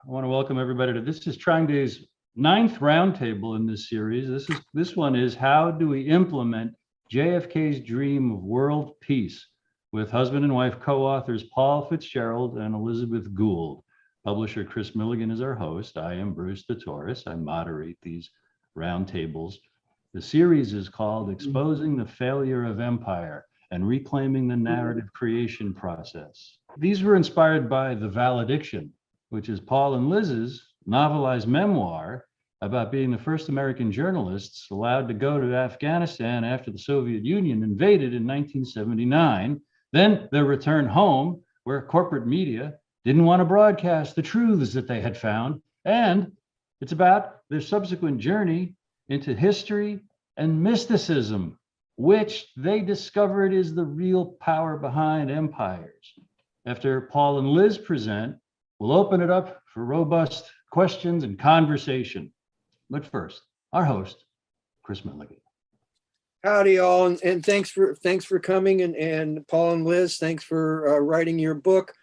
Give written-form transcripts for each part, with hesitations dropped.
I want to welcome everybody to this is Trying Day's ninth roundtable in this series. This one is how do we implement JFK's dream of world peace with husband and wife co-authors Paul Fitzgerald and Elizabeth Gould. Publisher Chris Milligan is our host. I am Bruce DeTorres. I moderate these roundtables. The series is called Exposing the Failure of Empire and Reclaiming the Narrative Creation Process. These were inspired by The Valediction, which is Paul and Liz's novelized memoir about being the first American journalists allowed to go to Afghanistan after the Soviet Union invaded in 1979. Then their return home, where corporate media didn't want to broadcast the truths that they had found. And it's about their subsequent journey into history and mysticism, which they discovered is the real power behind empires. After Paul and Liz present, we'll open it up for robust questions and conversation. But first, our host, Chris Milligan. Howdy, all, and thanks for coming, and Paul and Liz, thanks for writing your book.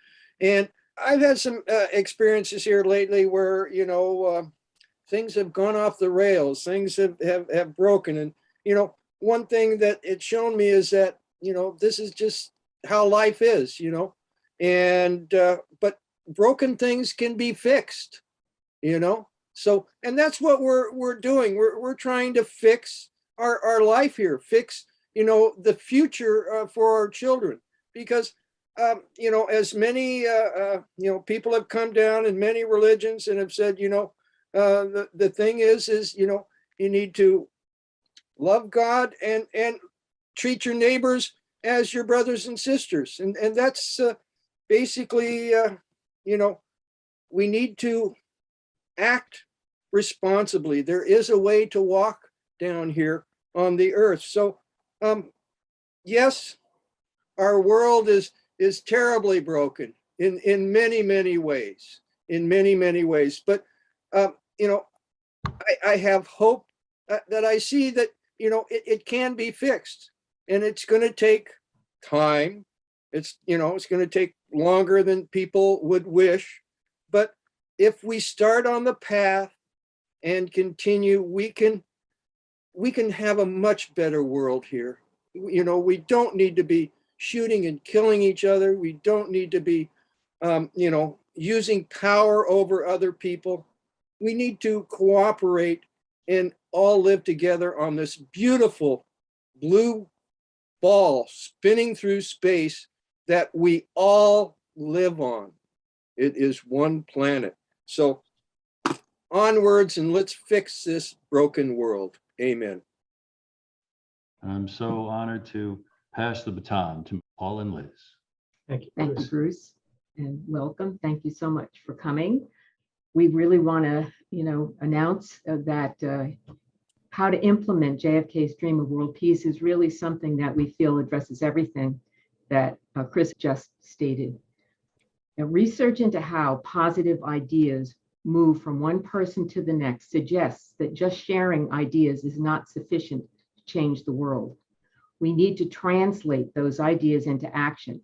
And I've had some experiences here lately where things have gone off the rails, things have broken, and one thing that it's shown me is that this is just how life is, and but broken things can be fixed, so, and that's what we're doing. We're trying to fix our life here, fix the future for our children, because as many people have come down in many religions and have said the thing is you need to love God and treat your neighbors as your brothers and sisters, and that's basically we need to act responsibly. There is a way to walk down here on the earth. So yes, our world is terribly broken in many ways, but I have hope that I see that it can be fixed, and it's going to take time. It's it's going to take longer than people would wish, but if we start on the path and continue, we can have a much better world here. We don't need to be shooting and killing each other. We don't need to be using power over other people. We need to cooperate and all live together on this beautiful blue ball spinning through space that we all live on. It is one planet. So onwards, and let's fix this broken world. Amen. I'm so honored to pass the baton to Paul and Liz. Thank you, Thank you, Bruce, and welcome. Thank you so much for coming. We really want to, announce that how to implement JFK's dream of world peace is really something that we feel addresses everything that Chris just stated. Now, research into how positive ideas move from one person to the next suggests that just sharing ideas is not sufficient to change the world. We need to translate those ideas into action.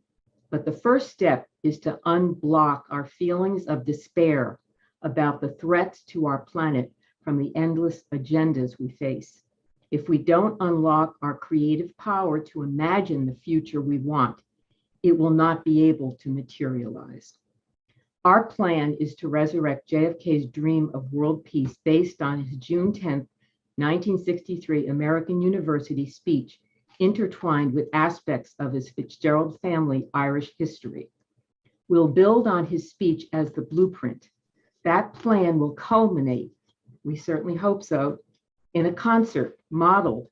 But the first step is to unblock our feelings of despair about the threats to our planet from the endless agendas we face. If we don't unlock our creative power to imagine the future we want, it will not be able to materialize. Our plan is to resurrect JFK's dream of world peace based on his June 10th, 1963 American University speech, intertwined with aspects of his Fitzgerald family Irish history. We'll build on his speech as the blueprint. That plan will culminate, we certainly hope so, in a concert modeled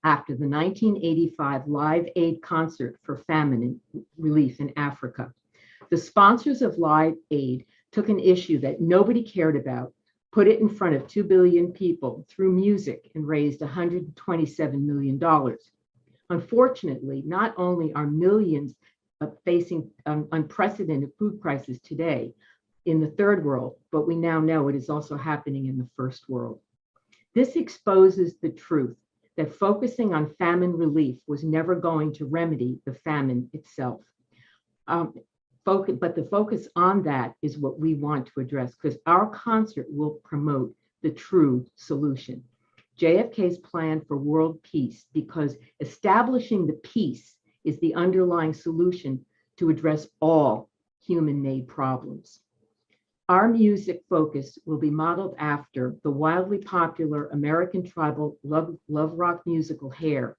after the 1985 Live Aid concert for famine relief in Africa. The sponsors of Live Aid took an issue that nobody cared about, put it in front of 2 billion people through music, and raised $127 million. Unfortunately, not only are millions facing unprecedented food crisis today in the third world, but we now know it is also happening in the first world. This exposes the truth that focusing on famine relief was never going to remedy the famine itself. but the focus on that is what we want to address, because our concert will promote the true solution. JFK's plan for world peace, because establishing the peace is the underlying solution to address all human-made problems. Our music focus will be modeled after the wildly popular American tribal love rock musical Hair.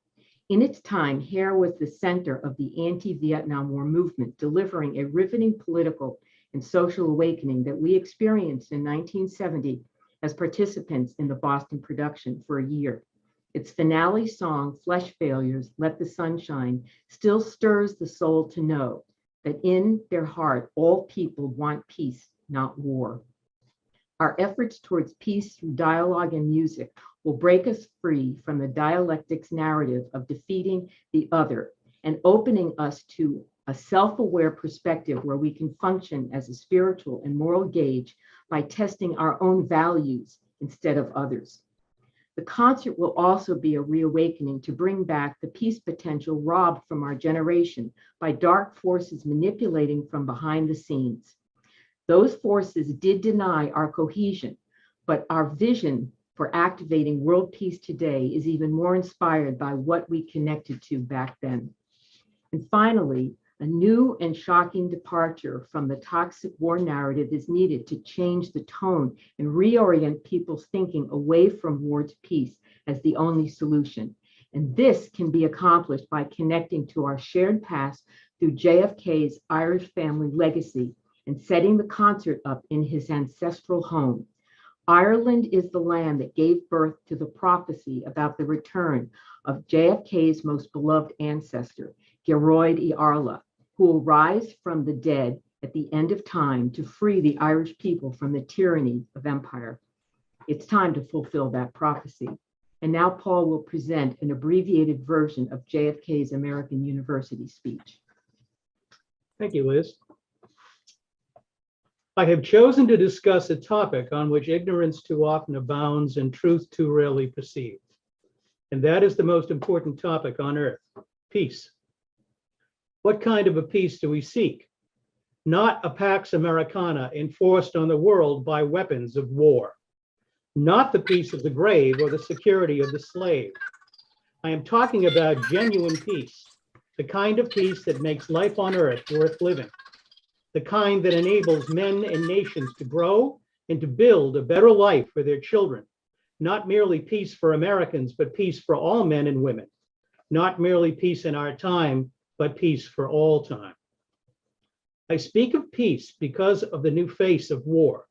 In its time, Hair was the center of the anti-Vietnam War movement, delivering a riveting political and social awakening that we experienced in 1970 as participants in the Boston production for a year. Its finale song, Flesh Failures, Let the Sun Shine, still stirs the soul to know that in their heart, all people want peace, not war. Our efforts towards peace through dialogue and music will break us free from the dialectics narrative of defeating the other and opening us to a self-aware perspective where we can function as a spiritual and moral gauge by testing our own values instead of others. The concert will also be a reawakening to bring back the peace potential robbed from our generation by dark forces manipulating from behind the scenes. Those forces did deny our cohesion, but our vision for activating world peace today is even more inspired by what we connected to back then. And finally, a new and shocking departure from the toxic war narrative is needed to change the tone and reorient people's thinking away from war to peace as the only solution. And this can be accomplished by connecting to our shared past through JFK's Irish family legacy and setting the concert up in his ancestral home. Ireland is the land that gave birth to the prophecy about the return of JFK's most beloved ancestor, Geroid y Arla, who will rise from the dead at the end of time to free the Irish people from the tyranny of empire. It's time to fulfill that prophecy. And now Paul will present an abbreviated version of JFK's American University speech. Thank you, Liz. I have chosen to discuss a topic on which ignorance too often abounds and truth too rarely perceived. And that is the most important topic on earth, peace. What kind of a peace do we seek? Not a Pax Americana enforced on the world by weapons of war. Not the peace of the grave or the security of the slave. I am talking about genuine peace, the kind of peace that makes life on earth worth living, the kind that enables men and nations to grow and to build a better life for their children. Not merely peace for Americans, but peace for all men and women. Not merely peace in our time, but peace for all time. I speak of peace because of the new face of war.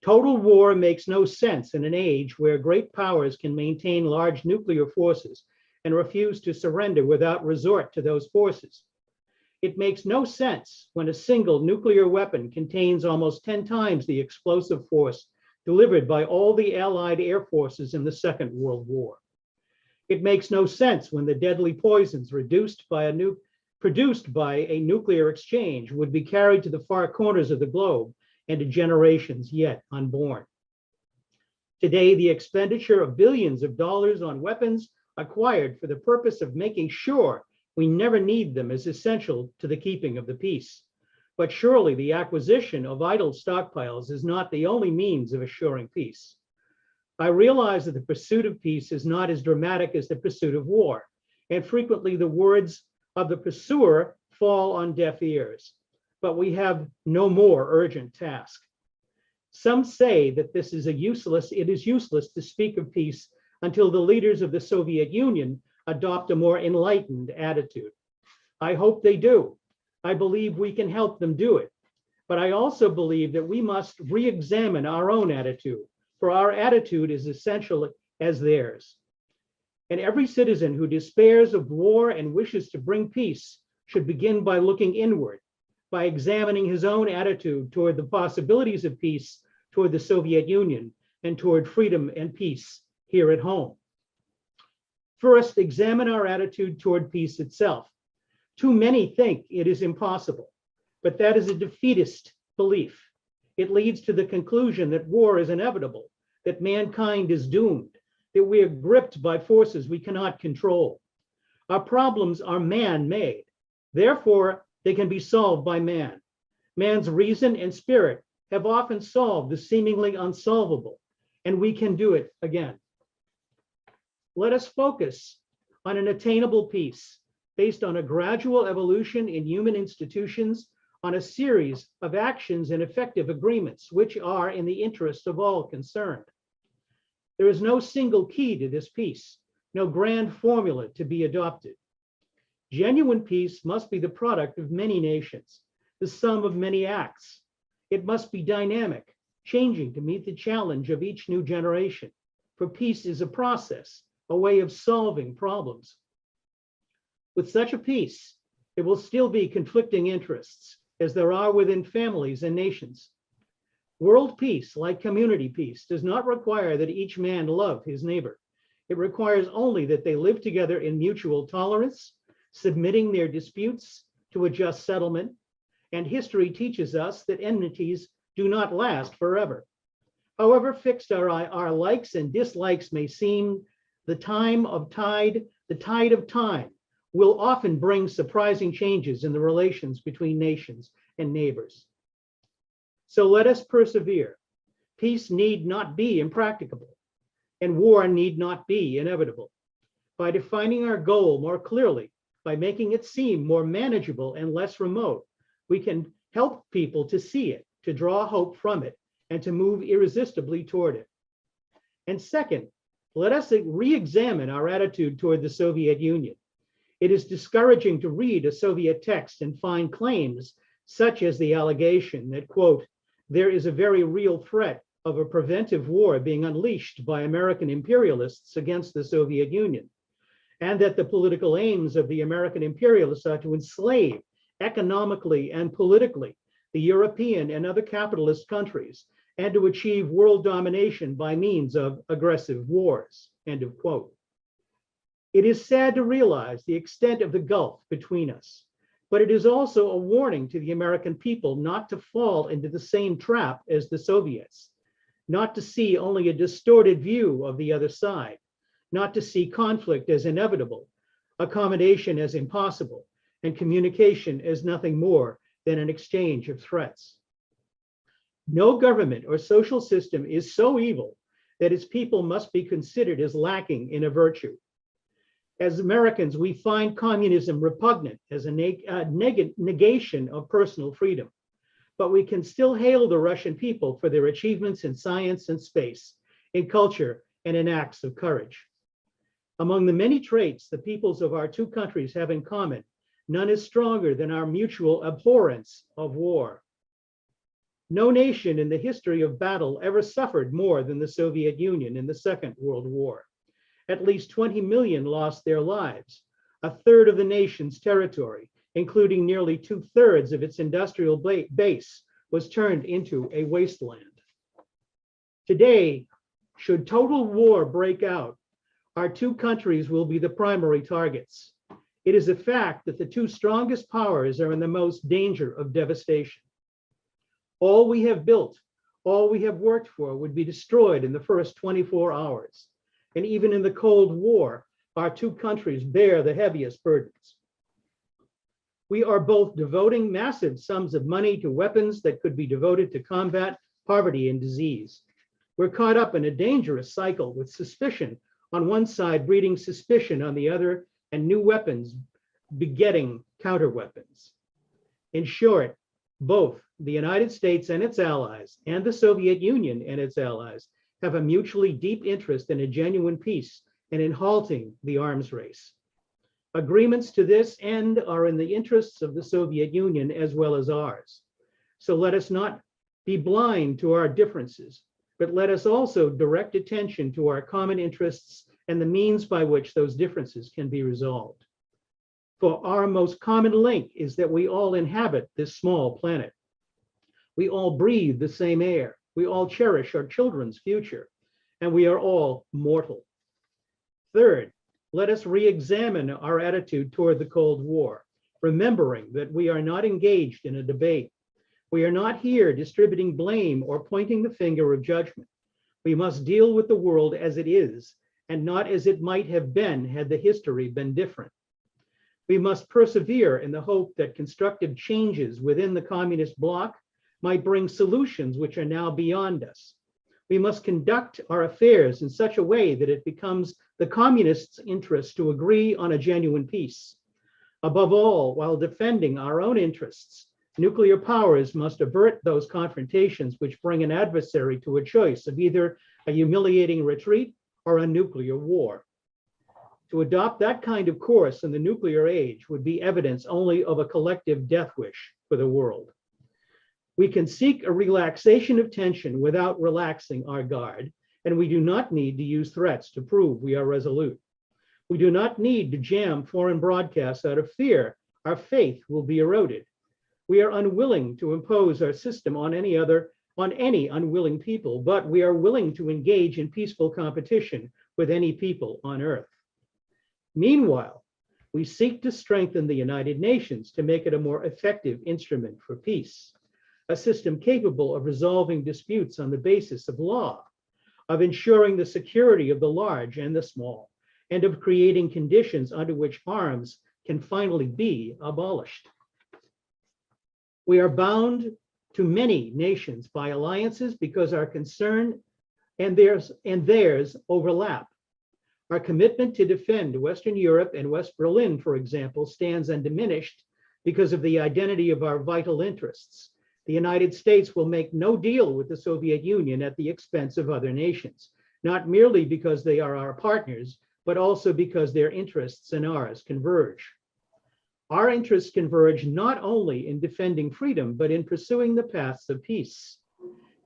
Total war makes no sense in an age where great powers can maintain large nuclear forces and refuse to surrender without resort to those forces. It makes no sense when a single nuclear weapon contains almost 10 times the explosive force delivered by all the Allied air forces in the Second World War. It makes no sense when the deadly poisons produced by a nuclear exchange would be carried to the far corners of the globe and to generations yet unborn. Today, the expenditure of billions of dollars on weapons acquired for the purpose of making sure we never need them is essential to the keeping of the peace. But surely the acquisition of idle stockpiles is not the only means of assuring peace. I realize that the pursuit of peace is not as dramatic as the pursuit of war, and frequently the words of the pursuer fall on deaf ears, but we have no more urgent task. Some say that it is useless to speak of peace until the leaders of the Soviet Union adopt a more enlightened attitude. I hope they do. I believe we can help them do it. But I also believe that we must re-examine our own attitude, for our attitude is essential as theirs. And every citizen who despairs of war and wishes to bring peace should begin by looking inward, by examining his own attitude toward the possibilities of peace, toward the Soviet Union, and toward freedom and peace here at home. First, examine our attitude toward peace itself. Too many think it is impossible, but that is a defeatist belief. It leads to the conclusion that war is inevitable, that mankind is doomed, that we are gripped by forces we cannot control. Our problems are man-made. Therefore, they can be solved by man. Man's reason and spirit have often solved the seemingly unsolvable, and we can do it again. Let us focus on an attainable peace based on a gradual evolution in human institutions, on a series of actions and effective agreements which are in the interest of all concerned. There is no single key to this peace, no grand formula to be adopted. Genuine peace must be the product of many nations, the sum of many acts. It must be dynamic, changing to meet the challenge of each new generation, for peace is a process, a way of solving problems. With such a peace, there will still be conflicting interests, as there are within families and nations. World peace, like community peace, does not require that each man love his neighbor. It requires only that they live together in mutual tolerance, submitting their disputes to a just settlement. And history teaches us that enmities do not last forever. However fixed our likes and dislikes may seem, the tide of time will often bring surprising changes in the relations between nations and neighbors. So let us persevere. Peace need not be impracticable, and war need not be inevitable. By defining our goal more clearly, by making it seem more manageable and less remote, we can help people to see it, to draw hope from it, and to move irresistibly toward it. And second, let us re-examine our attitude toward the Soviet Union. It is discouraging to read a Soviet text and find claims such as the allegation that, quote, there is a very real threat of a preventive war being unleashed by American imperialists against the Soviet Union, and that the political aims of the American imperialists are to enslave economically and politically the European and other capitalist countries, and to achieve world domination by means of aggressive wars, end of quote. It is sad to realize the extent of the gulf between us, but it is also a warning to the American people not to fall into the same trap as the Soviets, not to see only a distorted view of the other side, not to see conflict as inevitable, accommodation as impossible, and communication as nothing more than an exchange of threats. No government or social system is so evil that its people must be considered as lacking in a virtue. As Americans, we find communism repugnant as a negation of personal freedom, but we can still hail the Russian people for their achievements in science and space, in culture, and in acts of courage. Among the many traits the peoples of our two countries have in common, none is stronger than our mutual abhorrence of war. No nation in the history of battle ever suffered more than the Soviet Union in the Second World War. At least 20 million lost their lives. A third of the nation's territory, including nearly 2/3 of its industrial base, was turned into a wasteland. Today, should total war break out, our two countries will be the primary targets. It is a fact that the two strongest powers are in the most danger of devastation. All we have built, all we have worked for would be destroyed in the first 24 hours. And even in the Cold War, our two countries bear the heaviest burdens. We are both devoting massive sums of money to weapons that could be devoted to combat poverty and disease. We're caught up in a dangerous cycle with suspicion on one side breeding suspicion on the other, and new weapons begetting counterweapons. In short, both the United States and its allies and the Soviet Union and its allies have a mutually deep interest in a genuine peace and in halting the arms race. Agreements to this end are in the interests of the Soviet Union as well as ours. So let us not be blind to our differences, but let us also direct attention to our common interests and the means by which those differences can be resolved. For our most common link is that we all inhabit this small planet. We all breathe the same air. We all cherish our children's future, and we are all mortal. Third, let us re-examine our attitude toward the Cold War, remembering that we are not engaged in a debate. We are not here distributing blame or pointing the finger of judgment. We must deal with the world as it is, and not as it might have been had the history been different. We must persevere in the hope that constructive changes within the communist bloc might bring solutions which are now beyond us. We must conduct our affairs in such a way that it becomes the communists' interest to agree on a genuine peace. Above all, while defending our own interests, nuclear powers must avert those confrontations which bring an adversary to a choice of either a humiliating retreat or a nuclear war. To adopt that kind of course in the nuclear age would be evidence only of a collective death wish for the world. We can seek a relaxation of tension without relaxing our guard, and we do not need to use threats to prove we are resolute. We do not need to jam foreign broadcasts out of fear. Our faith will be eroded. We are unwilling to impose our system on any unwilling people, but we are willing to engage in peaceful competition with any people on earth. Meanwhile, we seek to strengthen the United Nations to make it a more effective instrument for peace, a system capable of resolving disputes on the basis of law, of ensuring the security of the large and the small, and of creating conditions under which arms can finally be abolished. We are bound to many nations by alliances because our concern and theirs overlap. Our commitment to defend Western Europe and West Berlin, for example, stands undiminished because of the identity of our vital interests. The United States will make no deal with the Soviet Union at the expense of other nations, not merely because they are our partners, but also because their interests and ours converge. Our interests converge not only in defending freedom, but in pursuing the paths of peace.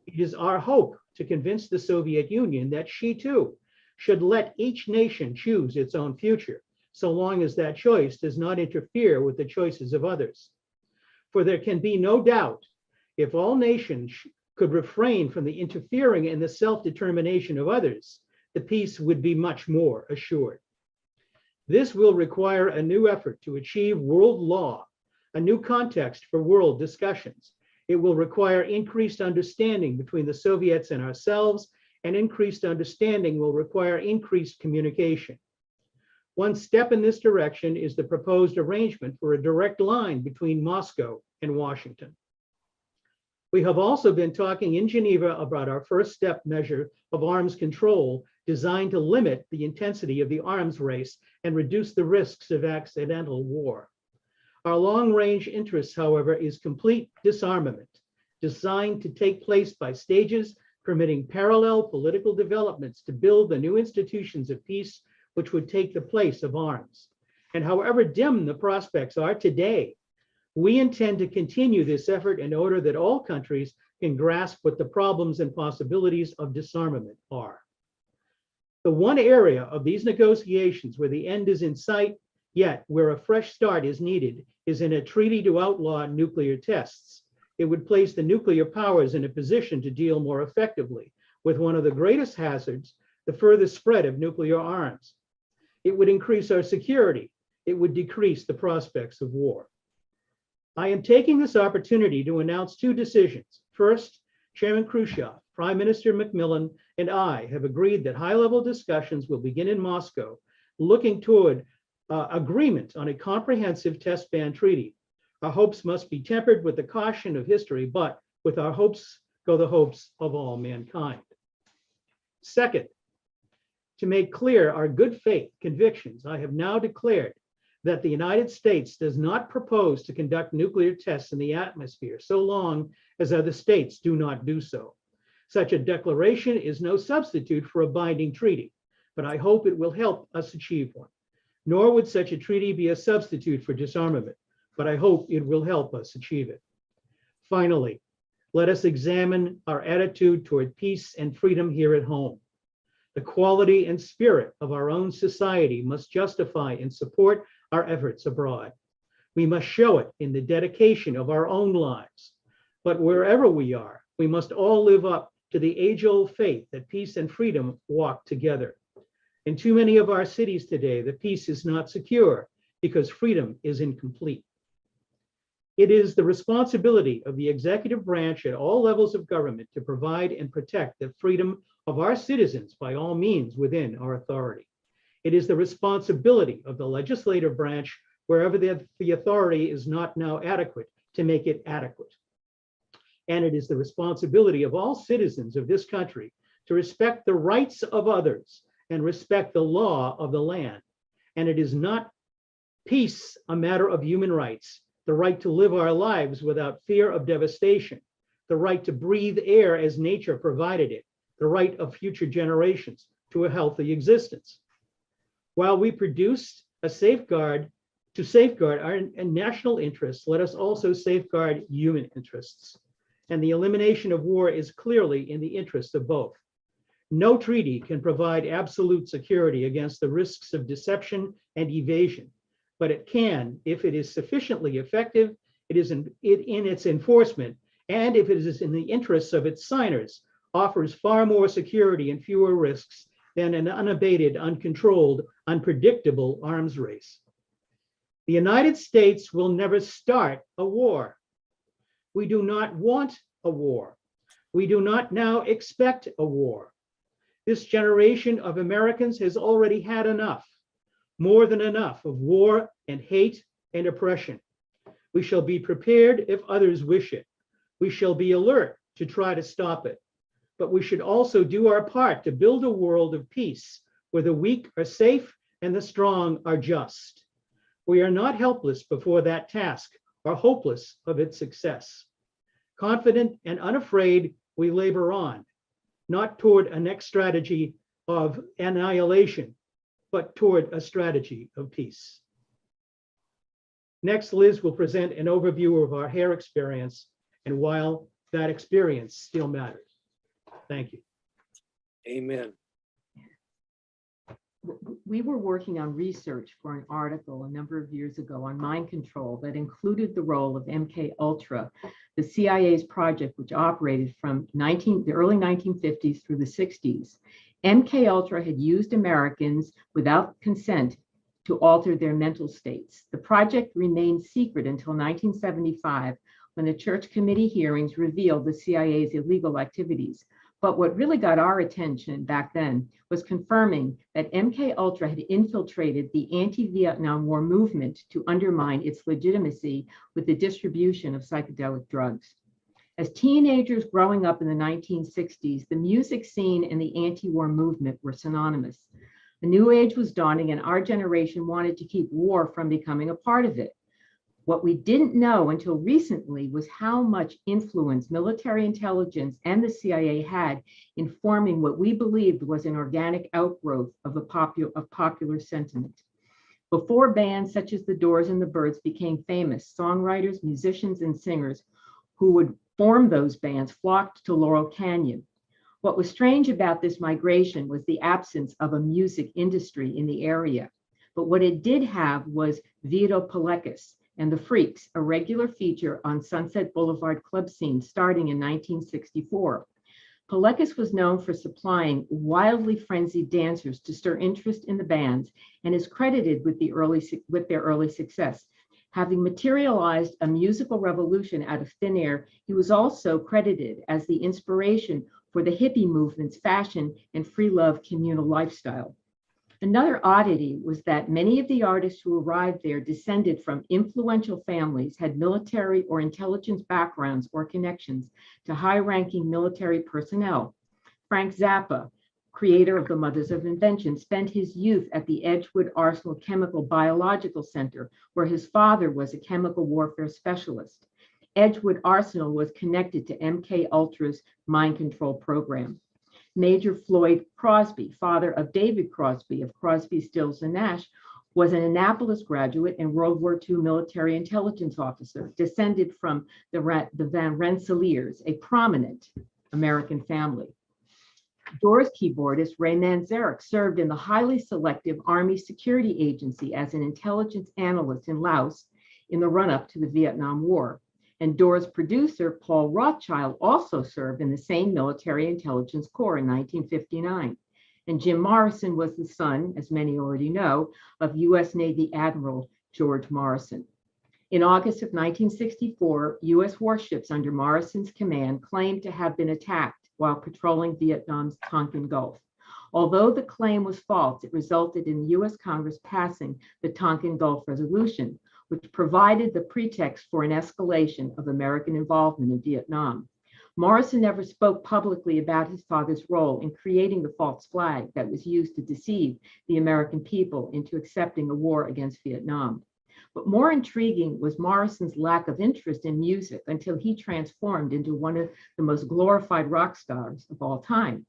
It is our hope to convince the Soviet Union that she too should let each nation choose its own future, so long as that choice does not interfere with the choices of others. For there can be no doubt, if all nations could refrain from the interfering in the self-determination of others, the peace would be much more assured. This will require a new effort to achieve world law, a new context for world discussions. It will require increased understanding between the Soviets and ourselves, and increased understanding will require increased communication. One step in this direction is the proposed arrangement for a direct line between Moscow and Washington. We have also been talking in Geneva about our first step measure of arms control designed to limit the intensity of the arms race and reduce the risks of accidental war. Our long-range interest, however, is complete disarmament, designed to take place by stages, permitting parallel political developments to build the new institutions of peace which would take the place of arms. And however dim the prospects are today, we intend to continue this effort in order that all countries can grasp what the problems and possibilities of disarmament are. The one area of these negotiations where the end is in sight, yet where a fresh start is needed, is in a treaty to outlaw nuclear tests. It would place the nuclear powers in a position to deal more effectively with one of the greatest hazards, the further spread of nuclear arms. It would increase our security. It would decrease the prospects of war. I am taking this opportunity to announce two decisions. First, Chairman Khrushchev, Prime Minister Macmillan, and I have agreed that high-level discussions will begin in Moscow, looking toward agreement on a comprehensive test ban treaty. Our hopes must be tempered with the caution of history, but with our hopes go the hopes of all mankind. Second, to make clear our good faith convictions, I have now declared that the United States does not propose to conduct nuclear tests in the atmosphere so long as other states do not do so. Such a declaration is no substitute for a binding treaty, but I hope it will help us achieve one. Nor would such a treaty be a substitute for disarmament, but I hope it will help us achieve it. Finally, let us examine our attitude toward peace and freedom here at home. The quality and spirit of our own society must justify and support our efforts abroad. We must show it in the dedication of our own lives. But wherever we are, we must all live up to the age-old faith that peace and freedom walk together. In too many of our cities today, the peace is not secure because freedom is incomplete. It is the responsibility of the executive branch at all levels of government to provide and protect the freedom of our citizens by all means within our authority. It is the responsibility of the legislative branch wherever the authority is not now adequate to make it adequate. And it is the responsibility of all citizens of this country to respect the rights of others and respect the law of the land. And it is not peace a matter of human rights, the right to live our lives without fear of devastation, the right to breathe air as nature provided it, the right of future generations to a healthy existence. While we produce a safeguard to safeguard our national interests, let us also safeguard human interests. And the elimination of war is clearly in the interest of both. No treaty can provide absolute security against the risks of deception and evasion, but it can, if it is sufficiently effective, it is in its enforcement, and if it is in the interests of its signers, offers far more security and fewer risks than an unabated, uncontrolled, unpredictable arms race. The United States will never start a war. We do not want a war. We do not now expect a war. This generation of Americans has already had enough, more than enough, of war and hate and oppression. We shall be prepared if others wish it. We shall be alert to try to stop it. But we should also do our part to build a world of peace where the weak are safe and the strong are just. We are not helpless before that task or hopeless of its success. Confident and unafraid, we labor on, not toward a next strategy of annihilation, but toward a strategy of peace. Next, Liz will present an overview of our hair experience and why that experience still matters. Thank you. Amen. We were working on research for an article a number of years ago on mind control that included the role of MK Ultra, the CIA's project, which operated from the early 1950s through the 60s. MK Ultra had used Americans without consent to alter their mental states. The project remained secret until 1975, when the Church Committee hearings revealed the CIA's illegal activities. But what really got our attention back then was confirming that MK Ultra had infiltrated the anti-Vietnam War movement to undermine its legitimacy with the distribution of psychedelic drugs. As teenagers growing up in the 1960s, the music scene and the anti-war movement were synonymous. A new age was dawning, and our generation wanted to keep war from becoming a part of it. What we didn't know until recently was how much influence military intelligence and the CIA had in forming what we believed was an organic outgrowth of popular sentiment. Before bands such as the Doors and the Byrds became famous, songwriters, musicians, and singers who would form those bands flocked to Laurel Canyon. What was strange about this migration was the absence of a music industry in the area. But what it did have was Vito Pelekis and the Freaks, a regular feature on Sunset Boulevard club scene starting in 1964. Pelekis was known for supplying wildly frenzied dancers to stir interest in the bands and is credited with their early success. Having materialized a musical revolution out of thin air, he was also credited as the inspiration for the hippie movement's fashion and free love communal lifestyle. Another oddity was that many of the artists who arrived there descended from influential families, had military or intelligence backgrounds or connections to high-ranking military personnel. Frank Zappa, creator of the Mothers of Invention, spent his youth at the Edgewood Arsenal Chemical Biological Center, where his father was a chemical warfare specialist. Edgewood Arsenal was connected to MK Ultra's mind control program. Major Floyd Crosby, father of David Crosby of Crosby, Stills and Nash, was an Annapolis graduate and World War II military intelligence officer, descended from the Van Rensselaers, a prominent American family. Doors keyboardist Ray Manzarek served in the highly selective Army Security Agency as an intelligence analyst in Laos in the run-up to the Vietnam War. And Doors producer Paul Rothschild also served in the same military intelligence corps in 1959. And Jim Morrison was the son, as many already know, of U.S. Navy Admiral George Morrison. In August of 1964, U.S. warships under Morrison's command claimed to have been attacked while patrolling Vietnam's Tonkin Gulf. Although the claim was false, it resulted in the US Congress passing the Tonkin Gulf Resolution, which provided the pretext for an escalation of American involvement in Vietnam. Morrison never spoke publicly about his father's role in creating the false flag that was used to deceive the American people into accepting a war against Vietnam. But more intriguing was Morrison's lack of interest in music until he transformed into one of the most glorified rock stars of all time.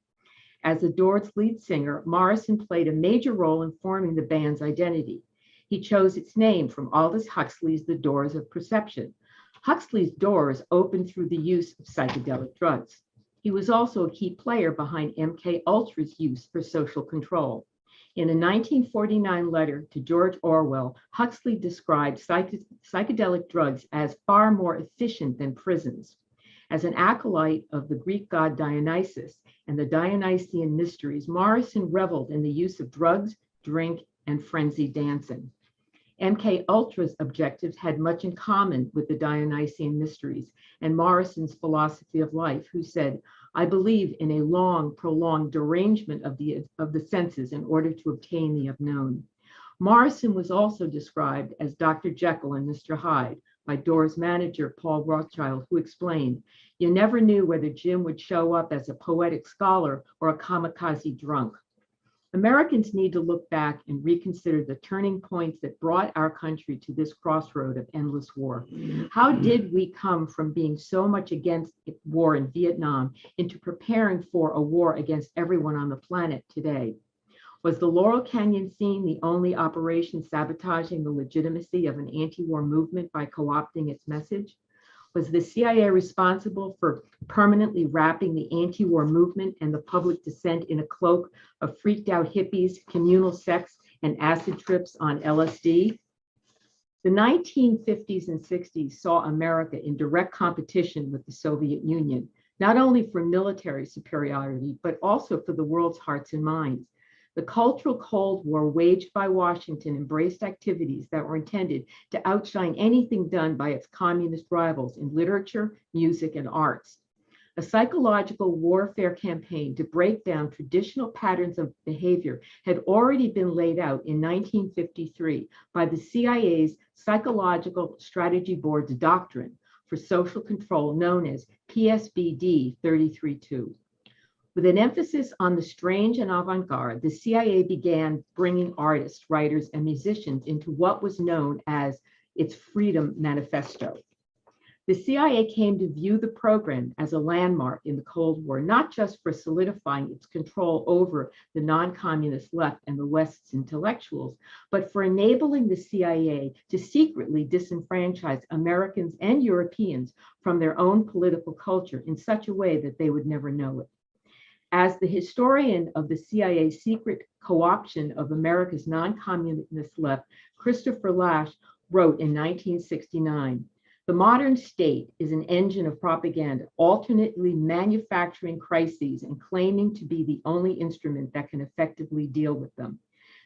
As the Doors' lead singer, Morrison played a major role in forming the band's identity. He chose its name from Aldous Huxley's The Doors of Perception. Huxley's doors opened through the use of psychedelic drugs. He was also a key player behind MK Ultra's use for social control. In a 1949 letter to George Orwell, Huxley described psychedelic drugs as far more efficient than prisons. As an acolyte of the Greek god Dionysus and the Dionysian mysteries, Morrison reveled in the use of drugs, drink, and frenzied dancing. MK Ultra's objectives had much in common with the Dionysian mysteries and Morrison's philosophy of life, who said, "I believe in a long, prolonged derangement of the senses in order to obtain the unknown." Morrison was also described as Dr. Jekyll and Mr. Hyde by Doors manager Paul Rothschild, who explained, "You never knew whether Jim would show up as a poetic scholar or a kamikaze drunk." Americans need to look back and reconsider the turning points that brought our country to this crossroad of endless war. How did we come from being so much against war in Vietnam into preparing for a war against everyone on the planet today? Was the Laurel Canyon scene the only operation sabotaging the legitimacy of an anti-war movement by co-opting its message? Was the CIA responsible for permanently wrapping the anti-war movement and the public dissent in a cloak of freaked out hippies, communal sex, and acid trips on LSD? The 1950s and 60s saw America in direct competition with the Soviet Union, not only for military superiority, but also for the world's hearts and minds. The cultural Cold War waged by Washington embraced activities that were intended to outshine anything done by its communist rivals in literature, music, and arts. A psychological warfare campaign to break down traditional patterns of behavior had already been laid out in 1953 by the CIA's Psychological Strategy Board's doctrine for social control known as PSBD 33-2. With an emphasis on the strange and avant-garde, the CIA began bringing artists, writers, and musicians into what was known as its Freedom Manifesto. The CIA came to view the program as a landmark in the Cold War, not just for solidifying its control over the non-communist left and the West's intellectuals, but for enabling the CIA to secretly disenfranchise Americans and Europeans from their own political culture in such a way that they would never know it. As the historian of the CIA's secret co-option of America's non-communist left, Christopher Lasch, wrote in 1969, "The modern state is an engine of propaganda, alternately manufacturing crises and claiming to be the only instrument that can effectively deal with them.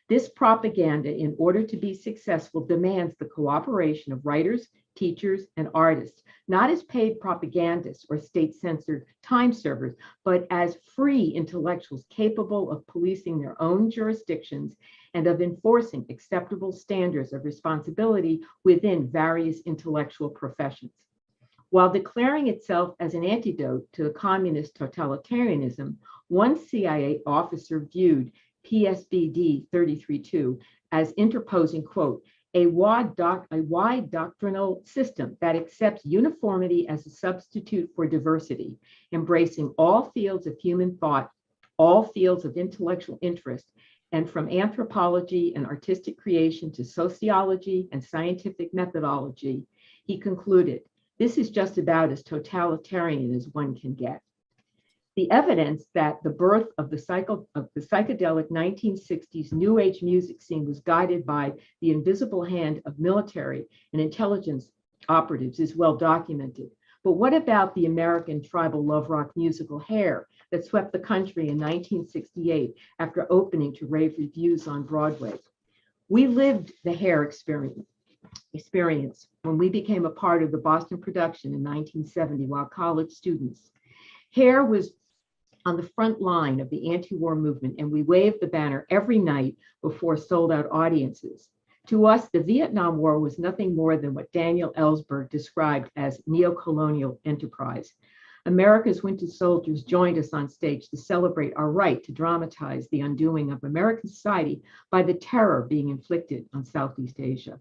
This propaganda, in order to be successful, demands the cooperation of writers, teachers, and artists, not as paid propagandists or state-censored time servers, but as free intellectuals capable of policing their own jurisdictions and of enforcing acceptable standards of responsibility within various intellectual professions." While declaring itself as an antidote to the communist totalitarianism, one CIA officer viewed PSBD 33-2 as interposing, quote, a wide doctrinal system that accepts uniformity as a substitute for diversity, embracing all fields of human thought, all fields of intellectual interest, and from anthropology and artistic creation to sociology and scientific methodology. He concluded, "This is just about as totalitarian as one can get." The evidence that the birth of the psychedelic 1960s New Age music scene was guided by the invisible hand of military and intelligence operatives is well documented. But what about the American tribal love rock musical Hair that swept the country in 1968 after opening to rave reviews on Broadway? We lived the Hair experience when we became a part of the Boston production in 1970 while college students. Hair was on the front line of the anti-war movement, and we waved the banner every night before sold-out audiences. To us, the Vietnam War was nothing more than what Daniel Ellsberg described as neo-colonial enterprise. America's winter soldiers joined us on stage to celebrate our right to dramatize the undoing of American society by the terror being inflicted on Southeast Asia.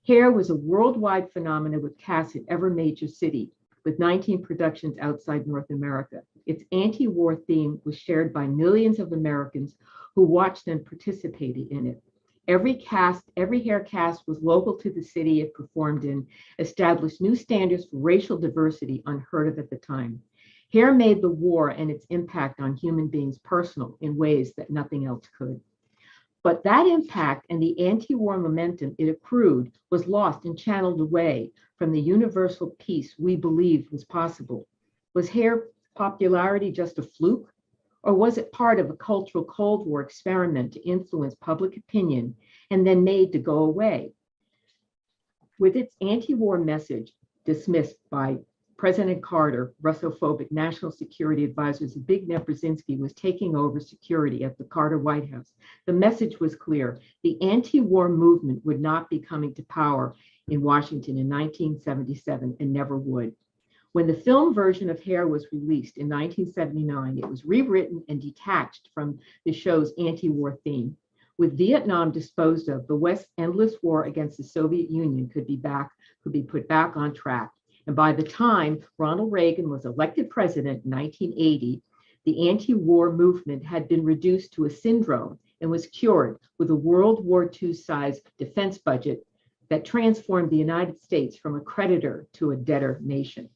Hair was a worldwide phenomenon with casts in every major city, with 19 productions outside North America. Its anti-war theme was shared by millions of Americans who watched and participated in it. Every Hair cast was local to the city it performed in, established new standards for racial diversity unheard of at the time. Hair made the war and its impact on human beings personal in ways that nothing else could. But that impact and the anti-war momentum it accrued was lost and channeled away from the universal peace we believed was possible. Was Hair popularity just a fluke? Or was it part of a cultural Cold War experiment to influence public opinion and then made to go away? With its anti-war message dismissed by President Carter, Russophobic National Security Advisor Zbigniew Brzezinski was taking over security at the Carter White House. The message was clear. The anti-war movement would not be coming to power in Washington in 1977 and never would. When the film version of Hair was released in 1979, it was rewritten and detached from the show's anti-war theme. With Vietnam disposed of, the West's endless war against the Soviet Union could be put back on track. And by the time Ronald Reagan was elected president in 1980, the anti-war movement had been reduced to a syndrome and was cured with a World War II-sized defense budget that transformed the United States from a creditor to a debtor nation.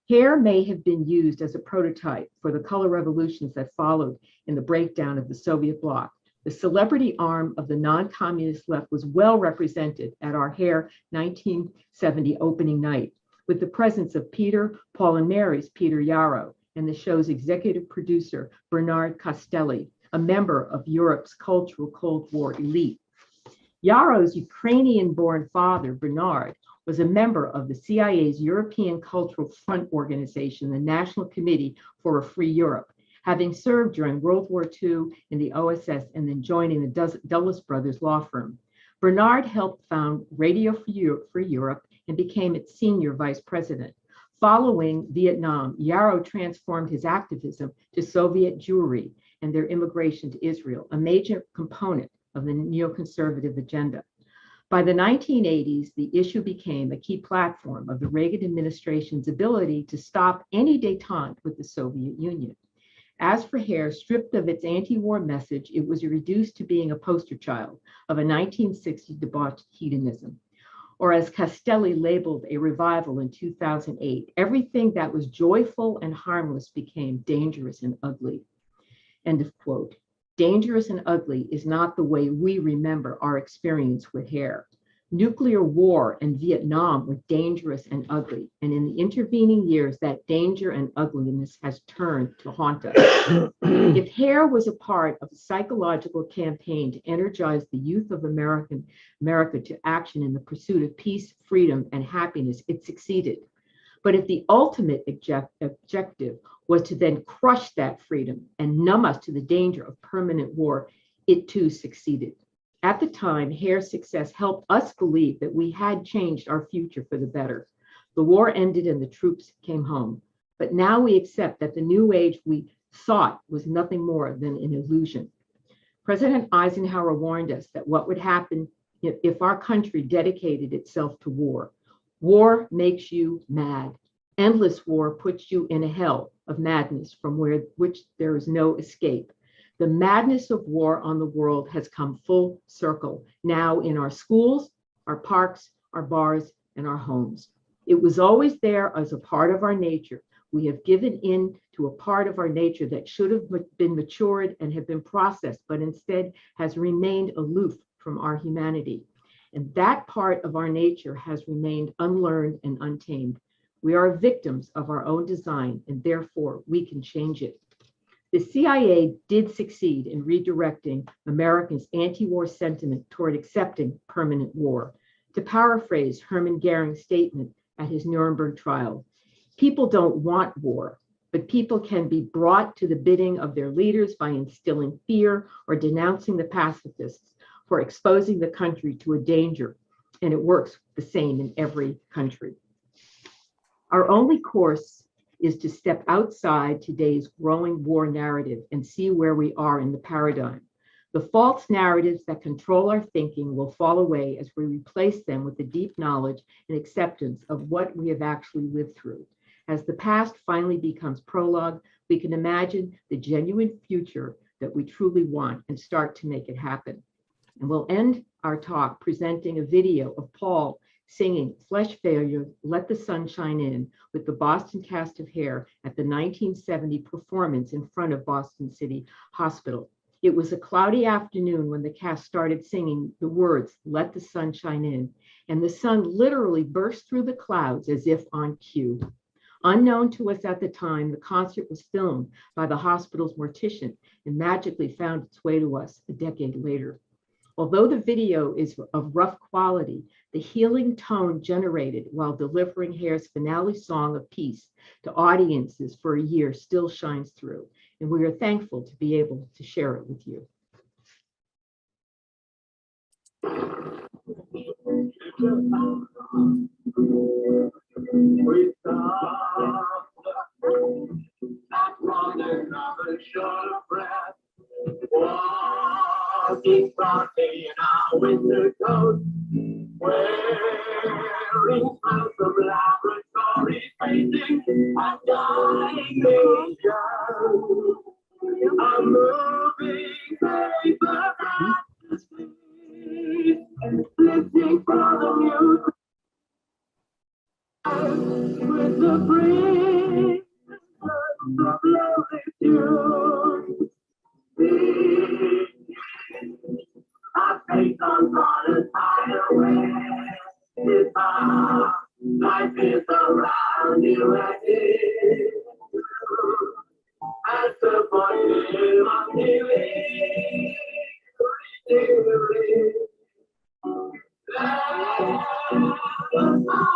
Hair may have been used as a prototype for the color revolutions that followed in the breakdown of the Soviet bloc. The celebrity arm of the non-communist left was well represented at our Hair 1970 opening night, with the presence of Peter, Paul and Mary's Peter Yarrow, and the show's executive producer, Bernard Castelli, a member of Europe's cultural Cold War elite. Yarrow's Ukrainian-born father, Bernard, was a member of the CIA's European Cultural Front organization, the National Committee for a Free Europe, having served during World War II in the OSS and then joining the Dulles Brothers law firm. Bernard helped found Radio Free Europe and became its senior vice president. Following Vietnam, Yarrow transformed his activism to Soviet Jewry and their immigration to Israel, a major component of the neoconservative agenda. By the 1980s, the issue became a key platform of the Reagan administration's ability to stop any détente with the Soviet Union. As for Hair, stripped of its anti-war message, it was reduced to being a poster child of a 1960s debauched hedonism. Or as Castelli labeled a revival in 2008, everything that was joyful and harmless became dangerous and ugly. End of quote. Dangerous and ugly is not the way we remember our experience with Hair. Nuclear war and Vietnam were dangerous and ugly, and in the intervening years, that danger and ugliness has turned to haunt us. If Hair was a part of a psychological campaign to energize the youth of America to action in the pursuit of peace, freedom, and happiness, it succeeded. But if the ultimate objective was to then crush that freedom and numb us to the danger of permanent war, it too succeeded. At the time, Hair's success helped us believe that we had changed our future for the better. The war ended and the troops came home. But now we accept that the new age we sought was nothing more than an illusion. President Eisenhower warned us that what would happen if our country dedicated itself to war. War makes you mad. Endless war puts you in a hell of madness from which there is no escape. The madness of war on the world has come full circle, now in our schools, our parks, our bars, and our homes. It was always there as a part of our nature. We have given in to a part of our nature that should have been matured and have been processed, but instead has remained aloof from our humanity. And that part of our nature has remained unlearned and untamed. We are victims of our own design, and therefore we can change it. The CIA did succeed in redirecting Americans' anti-war sentiment toward accepting permanent war. To paraphrase Hermann Goering's statement at his Nuremberg trial, people don't want war, but people can be brought to the bidding of their leaders by instilling fear or denouncing the pacifists for exposing the country to a danger. And it works the same in every country. Our only course is to step outside today's growing war narrative and see where we are in the paradigm. The false narratives that control our thinking will fall away as we replace them with the deep knowledge and acceptance of what we have actually lived through. As the past finally becomes prologue, we can imagine the genuine future that we truly want and start to make it happen. And we'll end our talk presenting a video of Paul singing Flesh Failure, Let the Sun Shine In with the Boston cast of Hair at the 1970 performance in front of Boston City Hospital. It was a cloudy afternoon when the cast started singing the words, Let the Sun Shine In, and the sun literally burst through the clouds as if on cue. Unknown to us at the time, the concert was filmed by the hospital's mortician and magically found its way to us a decade later. Although the video is of rough quality, the healing tone generated while delivering Hair's finale song of peace to audiences for a year still shines through, and we are thankful to be able to share it with you. We stop not running another short breath. Walking proudly in our winter coats, wearing smiles from laboratory painting and dying nations. A moving paper at speed and listening for the music with the breeze of lovely tunes. Our faith on God's highway is our life is around you and you. As the voices of healing, let the sun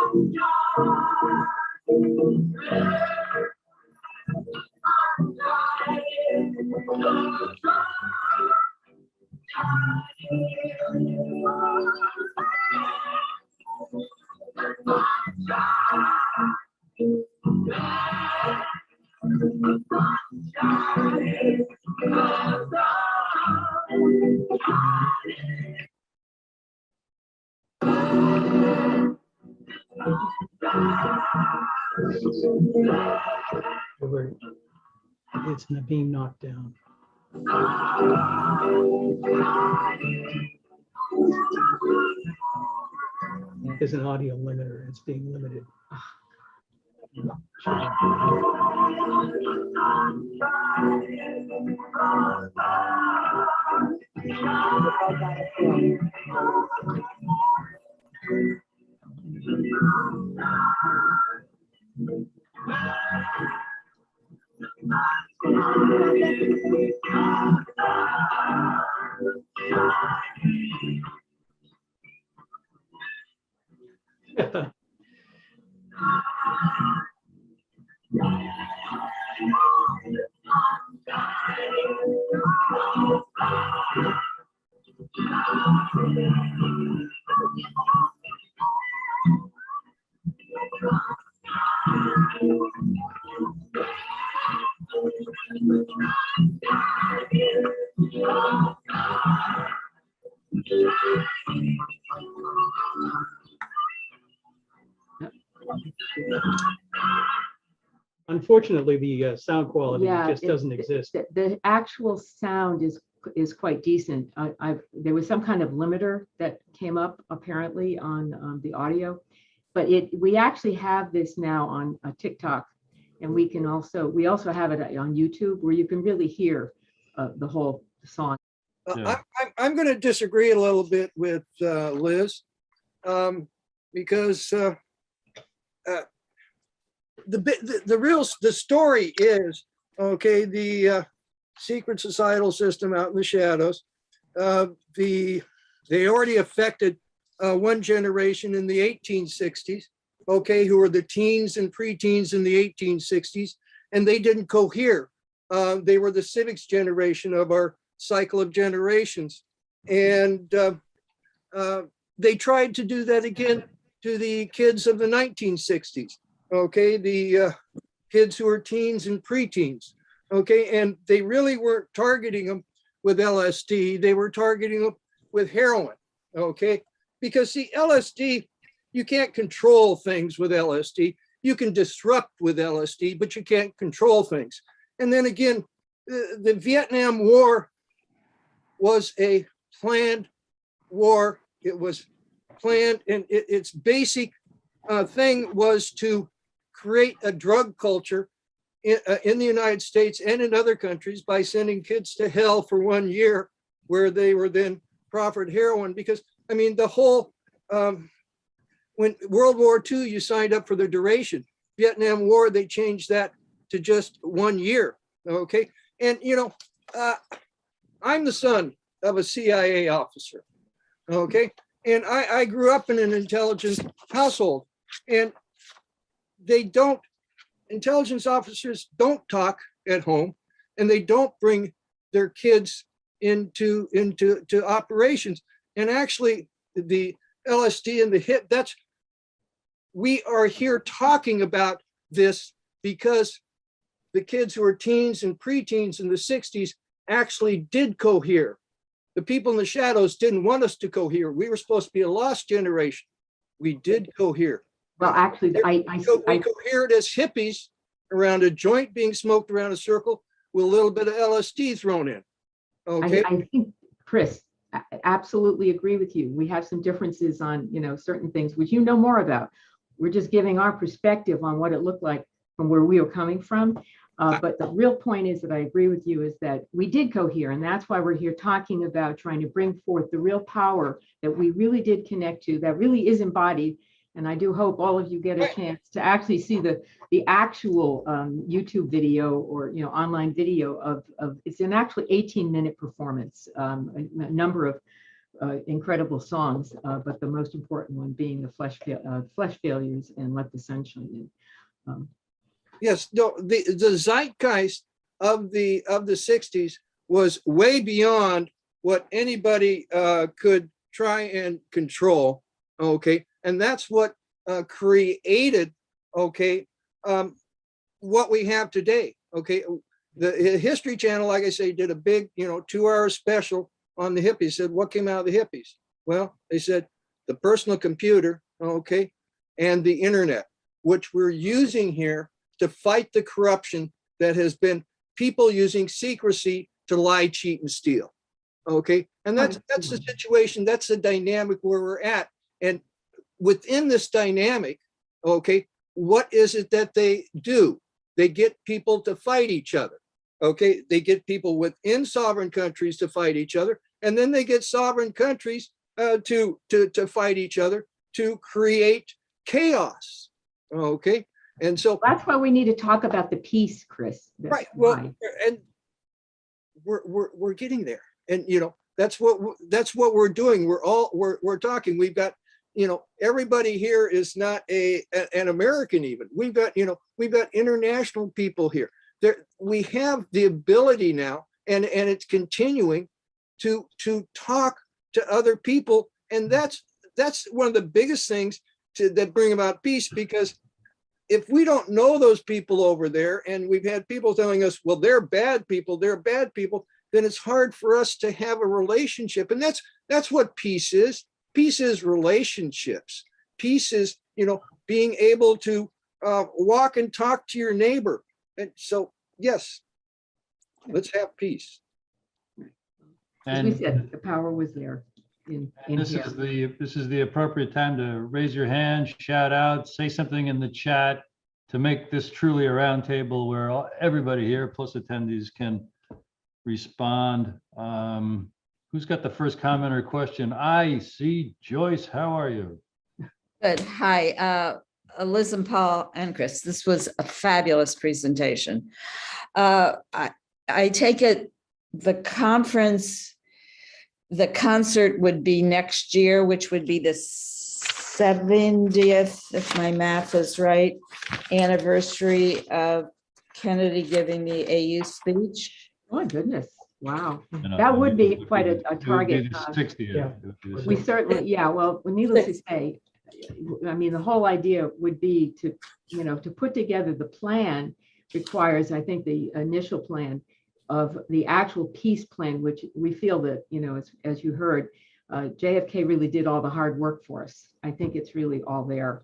It's being knocked down. There's an audio limiter. It's being limited. Unfortunately, the sound quality just doesn't exist. The actual sound is quite decent. There was some kind of limiter that came up apparently on the audio, but we actually have this now on TikTok, and we also have it on YouTube where you can really hear the whole song. Yeah. I'm going to disagree a little bit with Liz, because the story is, okay, the secret societal system out in the shadows, they already affected one generation in the 1860s, okay, who were the teens and preteens in the 1860s, and they didn't cohere. They were the civics generation of our cycle of generations. And they tried to do that again to the kids of the 1960s, okay? The kids who are teens and preteens, okay? And they really weren't targeting them with LSD, they were targeting them with heroin, okay? Because see, LSD, you can't control things with LSD. You can disrupt with LSD, but you can't control things. And then again, the Vietnam War was a planned war. It was planned, and its basic thing was to create a drug culture in the United States and in other countries by sending kids to hell for 1 year, where they were then proffered heroin. Because I mean, the whole when World War II, you signed up for the duration. Vietnam War, they changed that to just 1 year. Okay, and you know, I'm the son of a CIA officer. Okay, and I grew up in an intelligence household, and intelligence officers don't talk at home, and they don't bring their kids into operations. And actually, the LSD and the hit, we are here talking about this because the kids who are teens and preteens in the 60s actually did cohere. The people in the shadows didn't want us to cohere. We were supposed to be a lost generation. We did cohere. Well, actually, We cohered as hippies around a joint being smoked around a circle with a little bit of LSD thrown in. Okay. I think, Chris, I absolutely agree with you. We have some differences on, certain things which you know more about. We're just giving our perspective on what it looked like from where we were coming from. But the real point is that I agree with you is that we did cohere, and that's why we're here talking about trying to bring forth the real power that we really did connect to, that really is embodied. And I do hope all of you get a chance to actually see the actual YouTube video or online video of it's an actually 18-minute performance, a number of incredible songs, but the most important one being the Flesh Failures and Let the Sunshine In. Yes, no, the zeitgeist of the 60s was way beyond what anybody could try and control. Okay, and that's what created what we have today. Okay, the History Channel, like I say, did a big 2-hour special on the hippies. Said what came out of the hippies? Well, they said the personal computer, okay, and the internet, which we're using here to fight the corruption that has been people using secrecy to lie, cheat, and steal. Okay, and that's the situation. That's the dynamic where we're at. And within this dynamic, okay, what is it that they do? They get people to fight each other. Okay, they get people within sovereign countries to fight each other, and then they get sovereign countries to fight each other to create chaos. Okay. And so that's why we need to talk about the peace, Chris. That's right. Well, why. and we're getting there, and that's what we're doing. We're talking. We've got everybody here is not an American even. We've got international people here. We have the ability now, and it's continuing to talk to other people, and that's one of the biggest things that bring about peace, because if we don't know those people over there, and we've had people telling us, well, they're bad people, then it's hard for us to have a relationship. And that's what peace is. Peace is relationships. Peace is, being able to walk and talk to your neighbor. And so, yes, let's have peace. As we said, the power was there. This is the appropriate time to raise your hand, shout out, say something in the chat to make this truly a roundtable where everybody here plus attendees can respond. Who's got the first comment or question? I see Joyce. How are you? Good. Hi, Liz and Paul and Chris. This was a fabulous presentation. I take it the concert would be next year, which would be the 70th, if my math is right, anniversary of Kennedy giving the AU speech. Oh, my goodness. Wow. You know, That would be it quite a it would be target. the 60th. yeah. It would be the We 60th. certainly, yeah, well, needless to say, I mean, the whole idea would be to, to put together the plan requires, I think, the initial plan of the actual peace plan, which we feel that, as you heard, JFK really did all the hard work for us. I think it's really all there.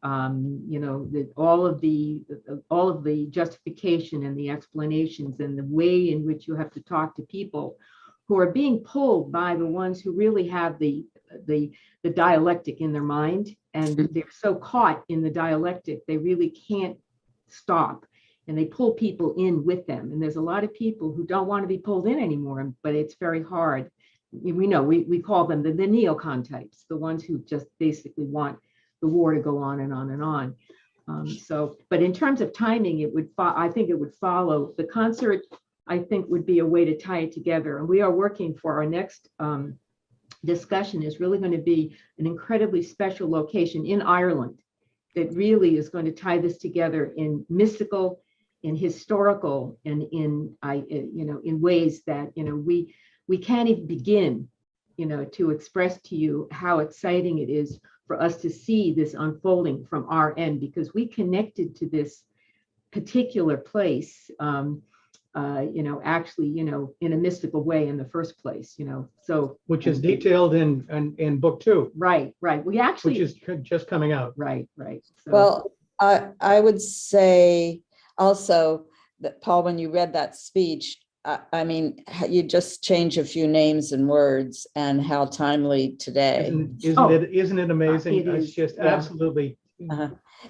All of the justification and the explanations and the way in which you have to talk to people who are being pulled by the ones who really have the dialectic in their mind, and they're so caught in the dialectic they really can't stop, and they pull people in with them. And there's a lot of people who don't want to be pulled in anymore, but it's very hard. We know we call them the neocon types, the ones who just basically want the war to go on and on and on. But in terms of timing, I think it would follow the concert. I think would be a way to tie it together. And we are working for our next discussion is really going to be an incredibly special location in Ireland that really is going to tie this together in mystical, in historical, and in ways that we can't even begin to express to you how exciting it is for us to see this unfolding from our end, because we connected to this particular place actually, in a mystical way in the first place, so. Which is detailed in book 2. Right. We actually. Which is just coming out. Right. So, Well, I would say also that, Paul, when you read that speech, I mean, you just change a few names and words, and how timely today. Isn't it amazing? It It's is, just yeah. absolutely.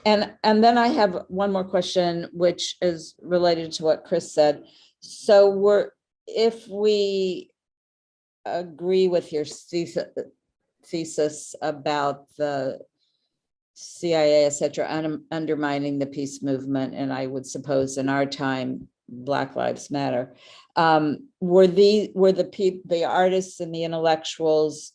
And then I have one more question, which is related to what Chris said. So if we agree with your thesis about the CIA, et cetera, undermining the peace movement, and I would suppose in our time, Black Lives Matter, were the artists and the intellectuals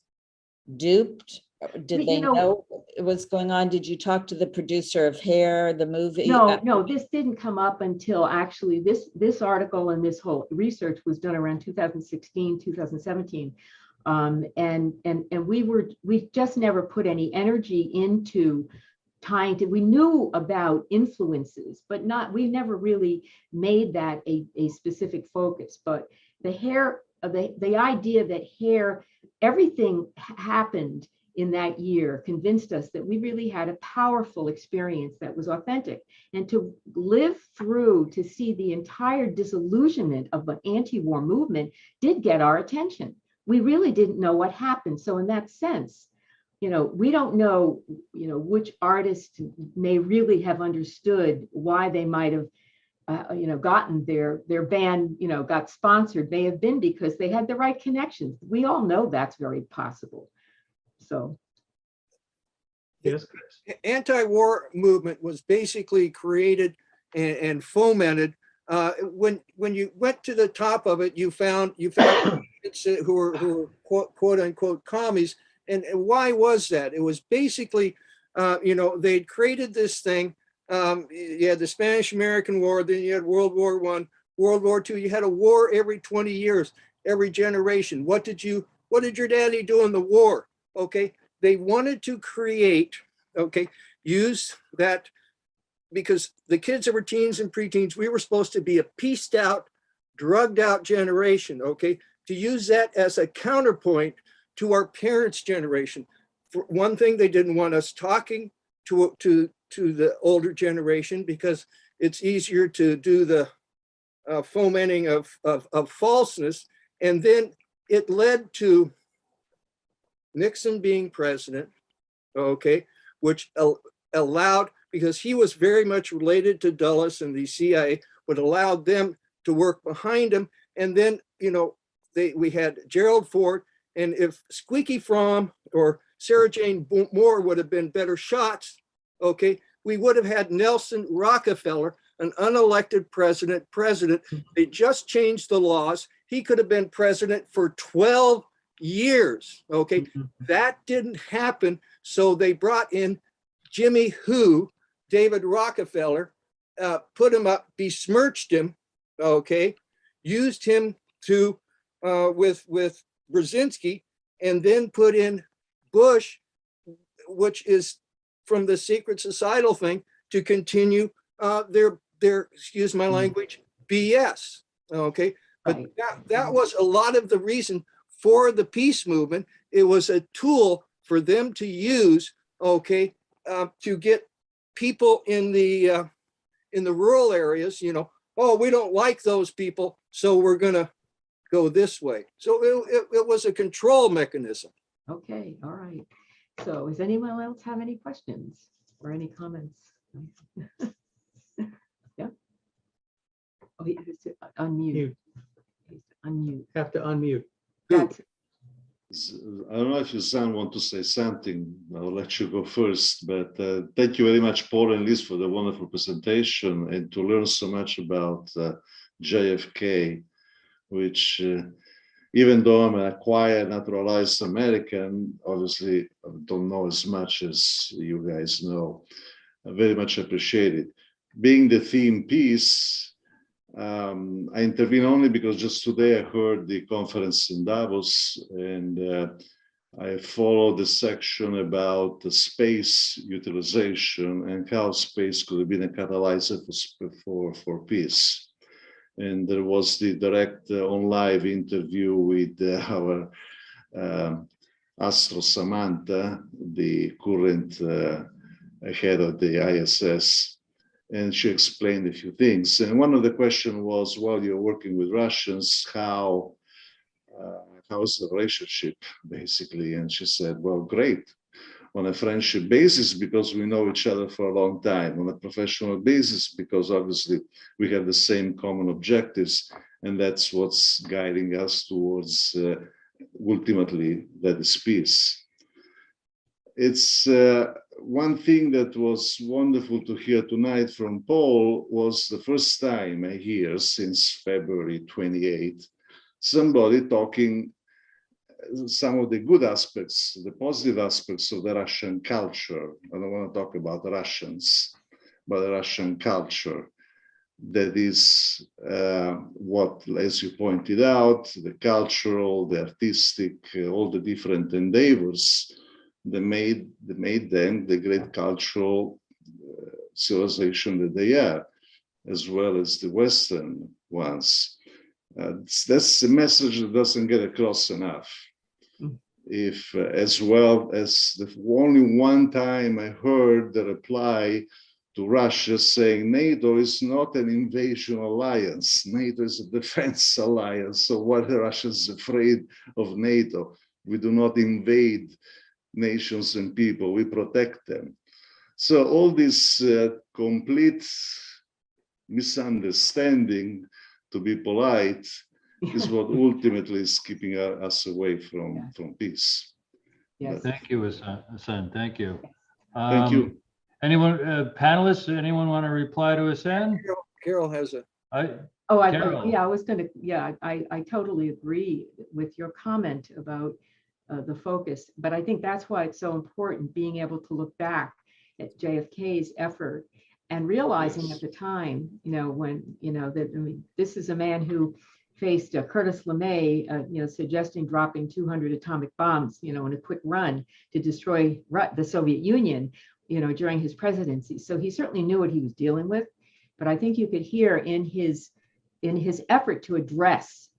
duped? Did they know it was going on? Did you talk to the producer of Hair, the movie? No, this didn't come up until actually this article and this whole research was done around 2016, 2017. And we just never put any energy into we knew about influences, but we never really made that a specific focus. But the idea that Hair, everything happened in that year convinced us that we really had a powerful experience that was authentic. And to live through to see the entire disillusionment of the anti-war movement did get our attention. We really didn't know what happened. So in that sense, we don't know, which artists may really have understood why they might have, gotten their band, got sponsored. May have been because they had the right connections. We all know that's very possible. So. Yes. Anti-war movement was basically created and fomented. When you went to the top of it, you found who were quote unquote commies. And why was that? It was basically, they'd created this thing. You had the Spanish-American War, then you had World War I, World War II. You had a war every 20 years, every generation. What did your daddy do in the war? Okay, they wanted to create, use that, because the kids that were teens and preteens, we were supposed to be a pieced out, drugged out generation, to use that as a counterpoint to our parents' generation. For one thing, they didn't want us talking to the older generation because it's easier to do the fomenting of falseness. And then it led to Nixon being president, which allowed, because he was very much related to Dulles and the CIA, would allow them to work behind him. And then, we had Gerald Ford, and if Squeaky Fromm or Sarah Jane Moore would have been better shots, we would have had Nelson Rockefeller, an unelected president. They just changed the laws. He could have been president for 12 years, That didn't happen. So they brought in Jimmy Who, David Rockefeller, put him up, besmirched him, okay, used him to with Brzezinski, and then put in Bush, which is from the secret societal thing, to continue their excuse my language, BS. Okay, but Right. that was a lot of the reason for the peace movement. It was a tool for them to use, okay, to get people in the rural areas, you know, oh, we don't like those people, so we're gonna go this way. So it was a control mechanism. Okay, all right. So does anyone else have any questions or any comments? Yeah. Oh, he has to unmute. You Unmute. have to unmute. That's, I don't know if you, Sam, want to say something. I'll let you go first, but thank you very much, Paul and Liz, for the wonderful presentation and to learn so much about JFK, which even though I'm an acquired naturalized American, obviously I don't know as much as you guys know. I very much appreciate it. Being the theme peace, I intervene only because just today I heard the conference in Davos, and I followed the section about the space utilization and how space could have been a catalyzer for peace. And there was the direct on live interview with our Astro Samantha, the current head of the ISS. And she explained a few things. And one of the questions was, well, you're working with Russians, how's the relationship, basically? And she said, well, great, on a friendship basis, because we know each other for a long time, on a professional basis, because obviously we have the same common objectives, and that's what's guiding us towards, ultimately, that is peace. It's one thing that was wonderful to hear tonight from Paul was the first time I hear since February 28, somebody talking some of the good aspects, the positive aspects of the Russian culture. I don't want to talk about the Russians, but the Russian culture. That is what, as you pointed out, the cultural, the artistic, all the different endeavors that made them the great cultural civilization that they are, as well as the Western ones. That's a message that doesn't get across enough. If, as well as the only one time I heard the reply to Russia saying NATO is not an invasion alliance, NATO is a defense alliance. So what are Russians afraid of NATO? We do not invade nations and people, we protect them. So all this complete misunderstanding, to be polite, is what ultimately is keeping us away from peace. yes. Thank you, Hassan. Thank you. Thank you. Anyone, panelists, anyone want to reply to Hassan? Carol has a. Carol. Yeah, I was gonna, yeah, I totally agree with your comment about the focus, but I think that's why it's so important being able to look back at JFK's effort and realizing at the time, you know, when, you know, that, I mean, this is a man who faced Curtis LeMay, you know, suggesting dropping 200 atomic bombs, you know, in a quick run to destroy the Soviet Union, you know, during his presidency. So he certainly knew what he was dealing with, but I think you could hear in his effort to address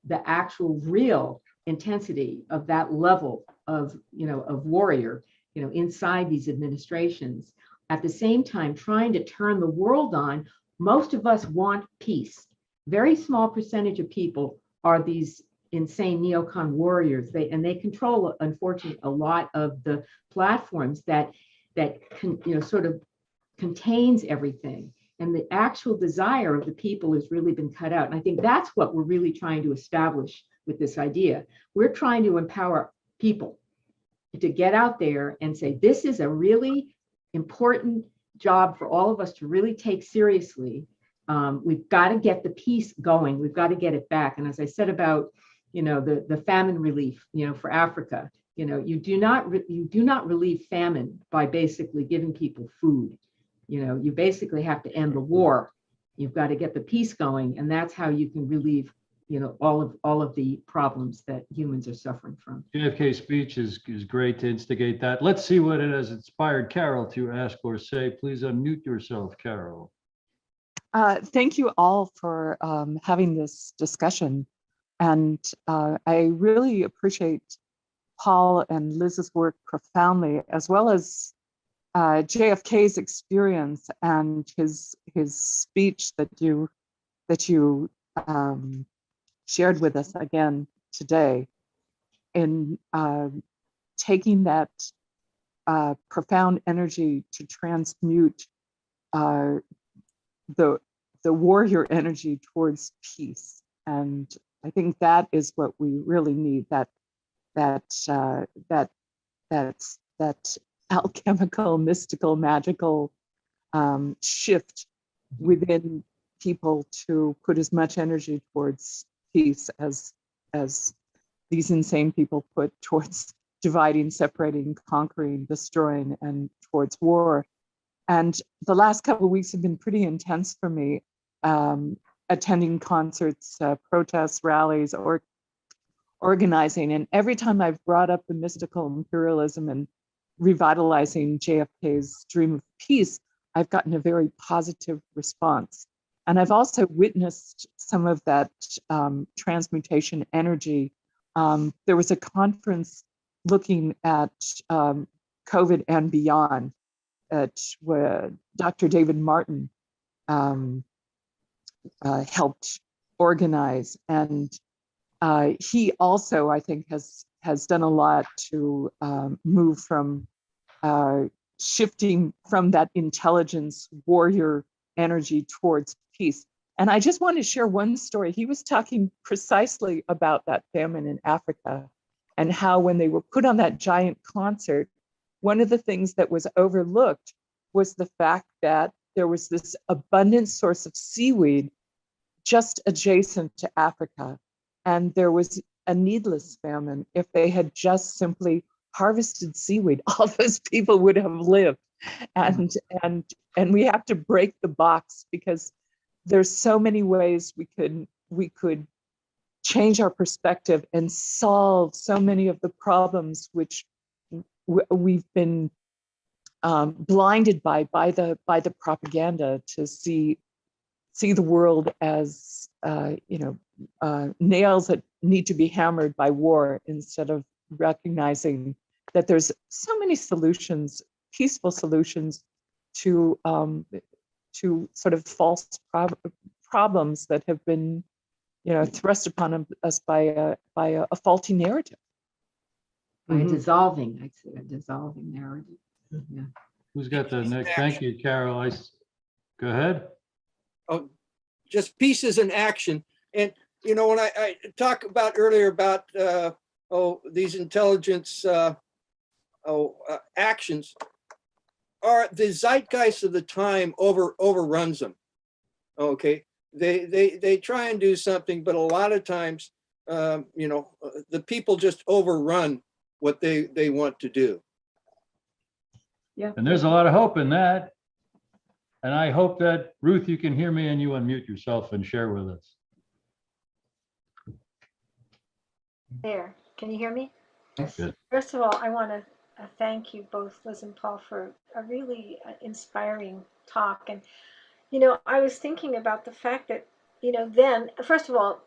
the actual real intensity of that level of, you know, of warrior, you know, inside these administrations, at the same time trying to turn the world on. Most of us want peace. Very small percentage of people are these insane neocon warriors. They control, unfortunately, a lot of the platforms that can, you know, sort of contains everything. And the actual desire of the people has really been cut out. And I think that's what we're really trying to establish with this idea. We're trying to empower people to get out there and say, this is a really important job for all of us to really take seriously. We've got to get the peace going. We've got to get it back. And as I said about, you know, the famine relief, you know, for Africa, you know, you do not relieve famine by basically giving people food. You know, you basically have to end the war. You've got to get the peace going, and that's how you can relieve, you know, all of the problems that humans are suffering from. JFK's speech is great to instigate that. Let's see what it has inspired Carol to ask or say. Please unmute yourself, Carol. Thank you all for having this discussion. And I really appreciate Paul and Liz's work profoundly, as well as JFK's experience and his speech that you shared with us again today, in taking that profound energy to transmute the warrior energy towards peace. And I think that is what we really need, that alchemical, mystical, magical shift within people to put as much energy towards peace as these insane people put towards dividing, separating, conquering, destroying, and towards war. And the last couple of weeks have been pretty intense for me, attending concerts, protests, rallies, or organizing. And every time I've brought up the mystical imperialism and revitalizing JFK's dream of peace, I've gotten a very positive response. And I've also witnessed some of that transmutation energy. There was a conference looking at COVID and beyond, at where Dr. David Martin helped organize. And he also, I think, has done a lot to move from shifting from that intelligence warrior energy towards peace. And I just want to share one story. He was talking precisely about that famine in Africa and how when they were put on that giant concert, one of the things that was overlooked was the fact that there was this abundant source of seaweed just adjacent to Africa. And there was a needless famine. If they had just simply harvested seaweed, all those people would have lived. And we have to break the box, because there's so many ways we could change our perspective and solve so many of the problems which we've been blinded by the propaganda, to see the world as nails that need to be hammered by war, instead of recognizing that there's so many solutions, peaceful solutions to sort of false problems that have been thrust upon us by a faulty narrative. By a dissolving, I'd say a dissolving narrative. Yeah. Who's got the next? Thank you, Carol. Go ahead. Oh, just pieces in action. And when I talk about earlier about these intelligence actions, are the zeitgeist of the time overruns them. Okay, they try and do something, but a lot of times, the people just overrun what they want to do. Yeah. And there's a lot of hope in that. And I hope that, Ruth, you can hear me and you unmute yourself and share with us. There, can you hear me? Yes. Good. First of all, I want to thank you both, Liz and Paul, for a really inspiring talk. And, I was thinking about the fact that, then, first of all,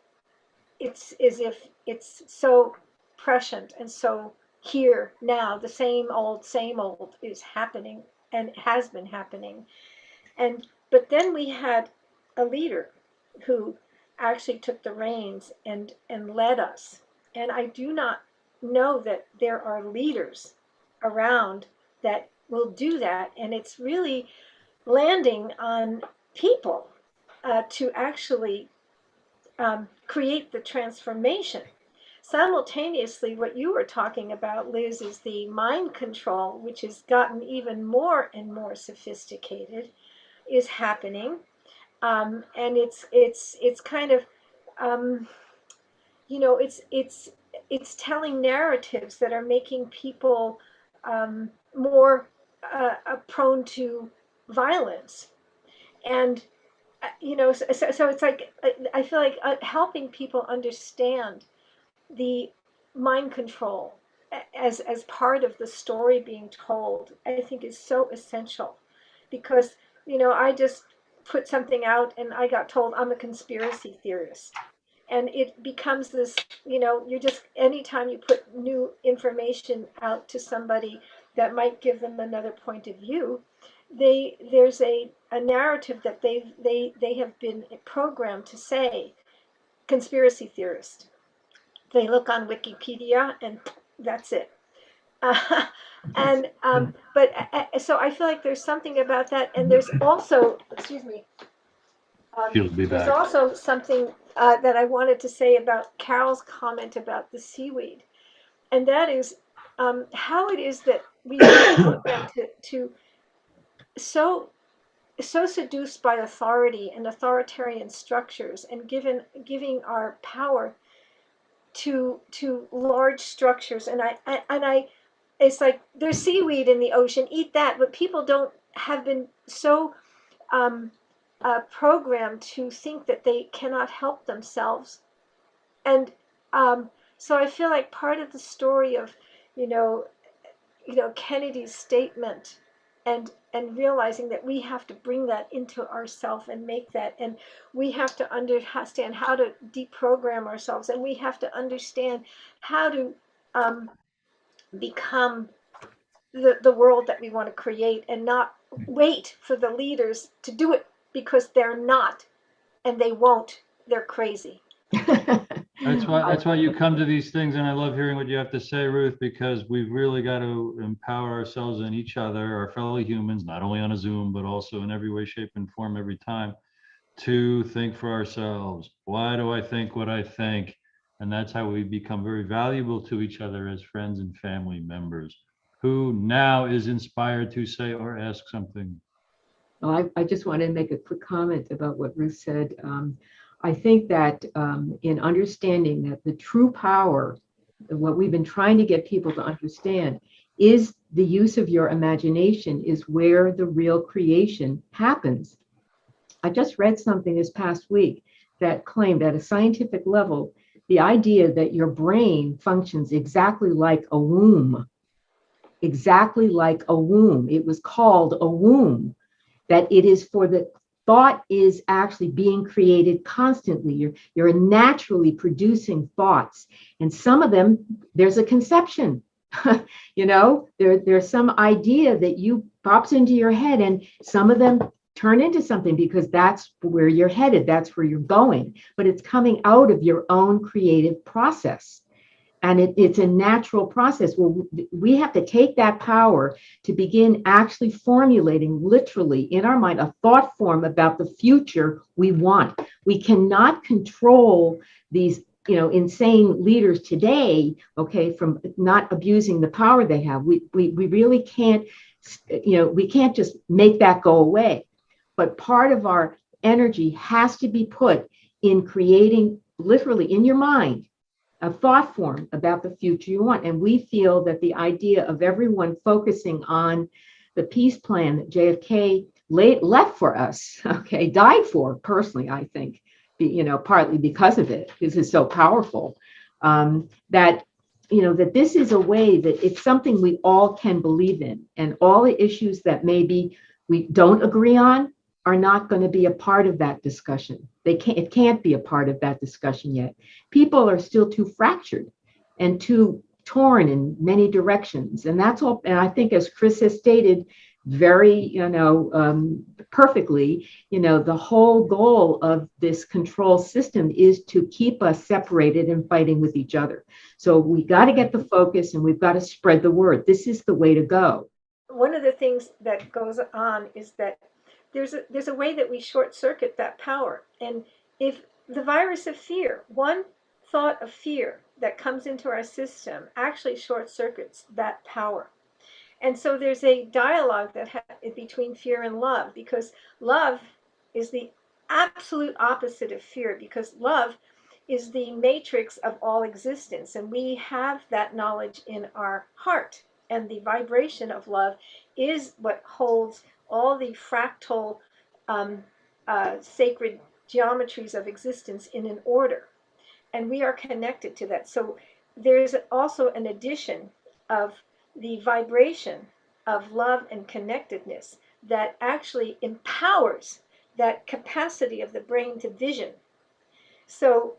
it's as if it's so prescient and so here now, the same old is happening and has been happening. But then we had a leader who actually took the reins and led us. And I do not know that there are leaders around that will do that. And it's really landing on people to actually create the transformation. Simultaneously, what you were talking about, Liz, is the mind control, which has gotten even more and more sophisticated, is happening. And it's kind of, it's telling narratives that are making people more prone to violence. And so it's like I feel like helping people understand the mind control as part of the story being told, I think is so essential. Because I just put something out and I got told I'm a conspiracy theorist, and it becomes this, you're just, anytime you put new information out to somebody that might give them another point of view, there's a narrative that they have been programmed to say, conspiracy theorist. They look on Wikipedia and that's it. Uh, and but so I feel like there's something about that, and there's also, excuse me, She'll be there's back. also something that I wanted to say about Carol's comment about the seaweed, and that is how it is that we are to so seduced by authority and authoritarian structures, and giving our power to large structures. And I it's like there's seaweed in the ocean, eat that, but people don't have been so programmed to think that they cannot help themselves. And so I feel like part of the story of you know Kennedy's statement, and realizing that we have to bring that into ourselves and make that, and we have to understand how to deprogram ourselves, and we have to understand how to become the world that we want to create, and not wait for the leaders to do it, because they're not, and they won't. They're crazy. That's why you come to these things, and I love hearing what you have to say, Ruth, because we've really got to empower ourselves and each other, our fellow humans, not only on a Zoom, but also in every way, shape, and form every time, to think for ourselves. Why do I think what I think? And that's how we become very valuable to each other as friends and family members. Who now is inspired to say or ask something? Well, I just wanted to make a quick comment about what Ruth said. I think that in understanding that the true power, what we've been trying to get people to understand, is the use of your imagination is where the real creation happens. I just read something this past week that claimed at a scientific level, the idea that your brain functions exactly like a womb, exactly like a womb. It was called a womb, that it is for the thought is actually being created constantly. You're naturally producing thoughts, and some of them, there's a conception. There's some idea that you pops into your head, and some of them turn into something because that's where you're headed, that's where you're going, but it's coming out of your own creative process. And it's a natural process. Well, we have to take that power to begin actually formulating literally in our mind a thought form about the future we want. We cannot control these insane leaders today, okay, from not abusing the power they have. We really can't, we can't just make that go away. But part of our energy has to be put in creating, literally in your mind, a thought form about the future you want. And we feel that the idea of everyone focusing on the peace plan that JFK left for us, okay, died for, personally, I think, partly because of it, because it's so powerful, that this is a way that it's something we all can believe in. And all the issues that maybe we don't agree on are not going to be a part of that discussion. It can't be a part of that discussion yet. People are still too fractured and too torn in many directions. And that's all. And I think, as Chris has stated very, perfectly, the whole goal of this control system is to keep us separated and fighting with each other. So we got to get the focus, and we've got to spread the word. This is the way to go. One of the things that goes on is that there's a way that we short circuit that power. And if the virus of fear, one thought of fear that comes into our system actually short circuits that power. And so there's a dialogue that between fear and love, because love is the absolute opposite of fear, because love is the matrix of all existence, and we have that knowledge in our heart, and the vibration of love is what holds all the fractal sacred geometries of existence in an order. And we are connected to that. So there's also an addition of the vibration of love and connectedness that actually empowers that capacity of the brain to vision. So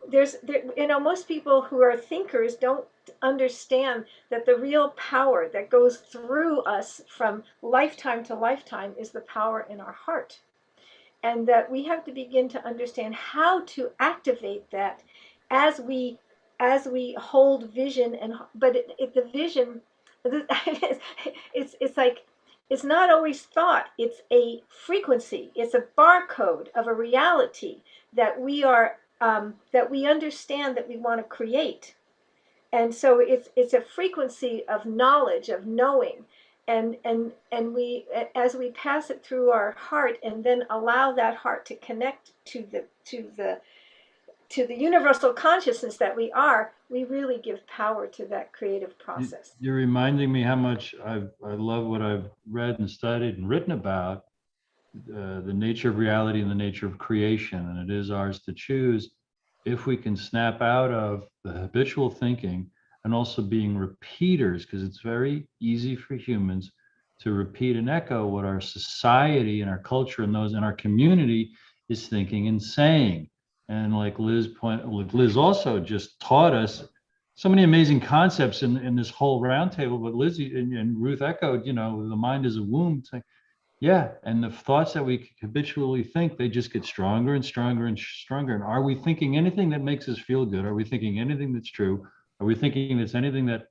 most people who are thinkers don't understand that the real power that goes through us from lifetime to lifetime is the power in our heart. And that we have to begin to understand how to activate that as we hold vision. And but the vision, it's like, it's not always thought. It's a frequency. It's a barcode of a reality that we understand that we want to create. And so it's a frequency of knowledge, of knowing, and we, as we pass it through our heart and then allow that heart to connect to the universal consciousness that we are, we really give power to that creative process. You're reminding me how much I love what I've read and studied and written about the nature of reality and the nature of creation, and it is ours to choose if we can snap out of the habitual thinking and also being repeaters, because it's very easy for humans to repeat and echo what our society and our culture and those in our community is thinking and saying. And like Liz also just taught us so many amazing concepts in this whole roundtable, but Liz and Ruth echoed, the mind is a womb. It's like, yeah, and the thoughts that we habitually think, they just get stronger and stronger and stronger. And are we thinking anything that makes us feel good? Are we thinking anything that's true? Are we thinking that's anything that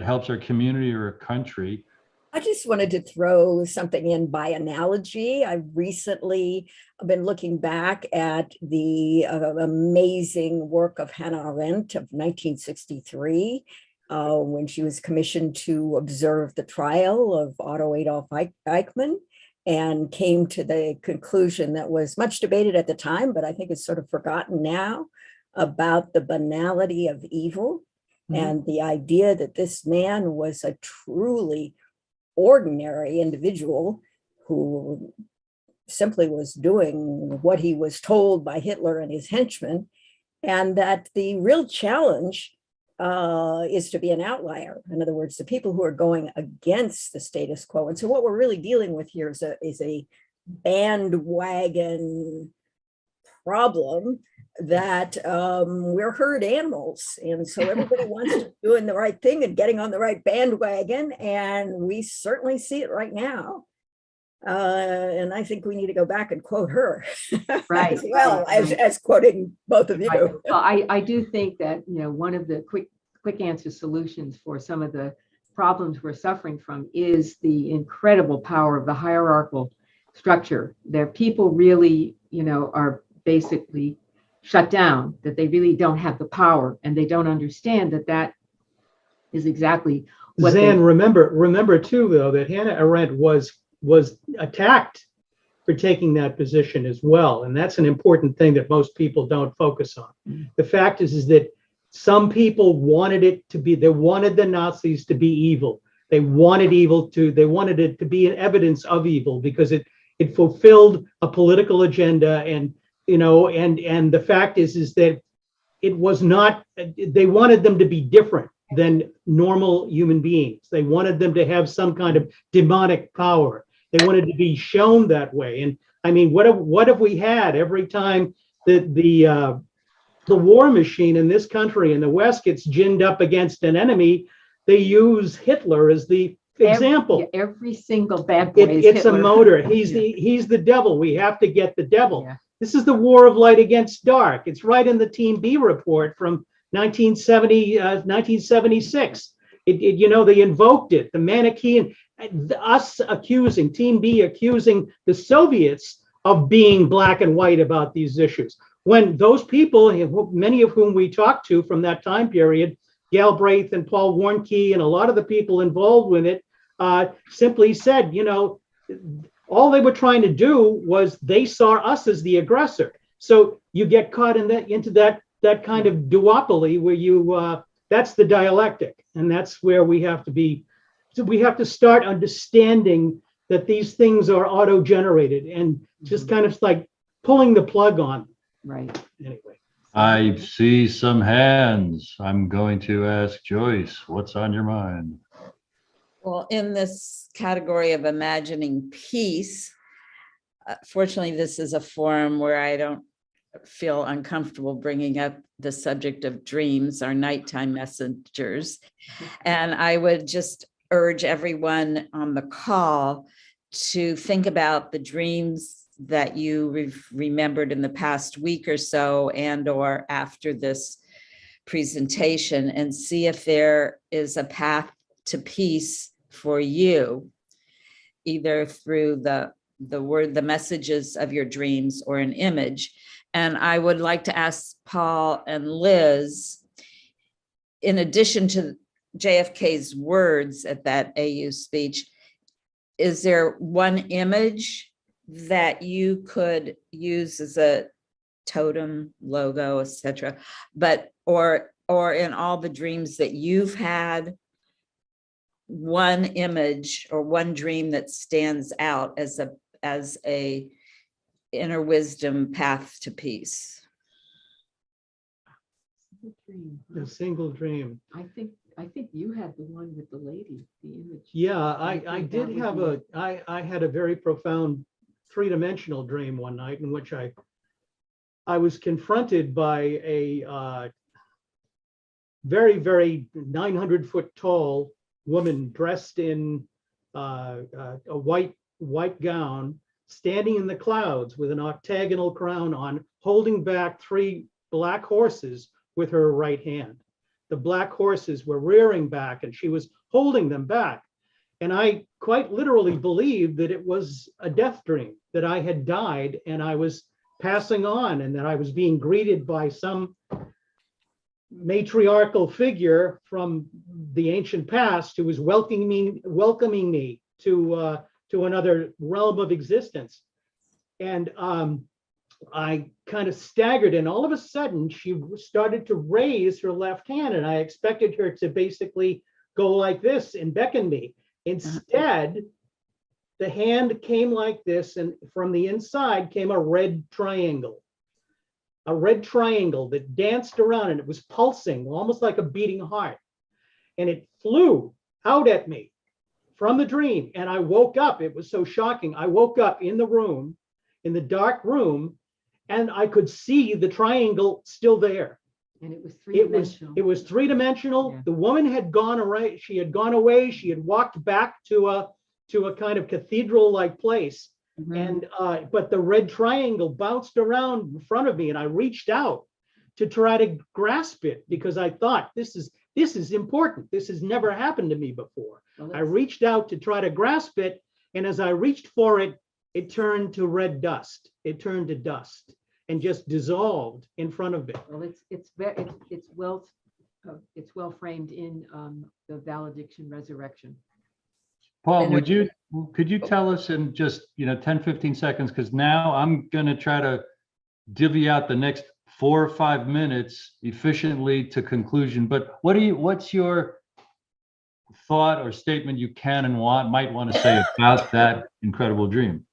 helps our community or our country? I just wanted to throw something in by analogy. I recently have been looking back at the amazing work of Hannah Arendt of 1963, when she was commissioned to observe the trial of Otto Adolf Eichmann, and came to the conclusion that was much debated at the time, but I think it's sort of forgotten now, about the banality of evil. And the idea that this man was a truly ordinary individual who simply was doing what he was told by Hitler and his henchmen, and that the real challenge is to be an outlier. In other words, the people who are going against the status quo. And so what we're really dealing with here is a bandwagon problem that we're herd animals. And so everybody wants to be doing the right thing and getting on the right bandwagon. And we certainly see it right now. And I think we need to go back and quote her Right. as well as quoting both of you. Right. Well, I do think that, one of the quick answer solutions for some of the problems we're suffering from is the incredible power of the hierarchical structure. There, people really, are basically shut down, that they really don't have the power, and they don't understand that is exactly what Zan, remember too, though, that Hannah Arendt was attacked for taking that position as well. And that's an important thing that most people don't focus on. The fact is that some people wanted it to be, they wanted the Nazis to be evil. They wanted it to be an evidence of evil because it fulfilled a political agenda. And and the fact is that it was not, they wanted them to be different than normal human beings. They wanted them to have some kind of demonic power. They wanted to be shown that way. And I mean, what have we had every time that the war machine in this country in the West gets ginned up against an enemy? They use Hitler as the example. Every single bad boy is it's Hitler. a motor. He's the devil. We have to get the devil. Yeah. This is the war of light against dark. It's right in the Team B report from 1976. They invoked it, the Manichaean, us accusing, Team B accusing the Soviets of being black and white about these issues. When those people, many of whom we talked to from that time period, Galbraith and Paul Warnke and a lot of the people involved with it, simply said, all they were trying to do was they saw us as the aggressor. So you get caught into that kind of duopoly where that's the dialectic, and that's where we have to be. So we have to start understanding that these things are auto-generated and just kind of like pulling the plug on them. Right. Anyway. I see some hands. I'm going to ask Joyce, what's on your mind? Well, in this category of imagining peace, fortunately, this is a forum where I don't feel uncomfortable bringing up the subject of dreams, our nighttime messengers. And I would just urge everyone on the call to think about the dreams that you remembered in the past week or so and or after this presentation, and see if there is a path to peace for you, either through the word, the messages of your dreams, or an image. And I would like to ask Paul and Liz, in addition to JFK's words at that AU speech, is there one image that you could use as a totem, logo, etc., but or in all the dreams that you've had, one image or one dream that stands out as a inner wisdom path to peace? A single dream. I think you had the one with the lady, the image. Yeah, I think did that would have be- I had a very profound three-dimensional dream one night in which I was confronted by a very, very 900-foot tall woman dressed in a white gown, standing in the clouds with an octagonal crown on, holding back 3 black horses with her right hand. The black horses were rearing back and she was holding them back. And I quite literally believed that it was a death dream, that I had died and I was passing on, and that I was being greeted by some matriarchal figure from the ancient past who was welcoming me to another realm of existence. And I kind of staggered, and all of a sudden she started to raise her left hand, and I expected her to basically go like this and beckon me. Instead, the hand came like this, and from the inside came a red triangle that danced around, and it was pulsing almost like a beating heart. And it flew out at me from the dream. And I woke up. It was so shocking. I woke up in the room, in the dark room, and I could see the triangle still there. And it was three-dimensional. It was three-dimensional. Yeah. The woman had gone away. She had gone away. She had walked back to a kind of cathedral-like place. Mhm. And but the red triangle bounced around in front of me, and I reached out to try to grasp it because I thought this is important. This has never happened to me before. Well, I reached out to try to grasp it, and as I reached for it, it turned to red dust. It turned to dust and just dissolved in front of me. Well, it's well framed in the Valediction resurrection. Paul, could you tell us in just 10, 15 seconds, because now I'm going to try to divvy out the next 4 or 5 minutes efficiently to conclusion. But what's your thought or statement you can and might want to say about that incredible dream?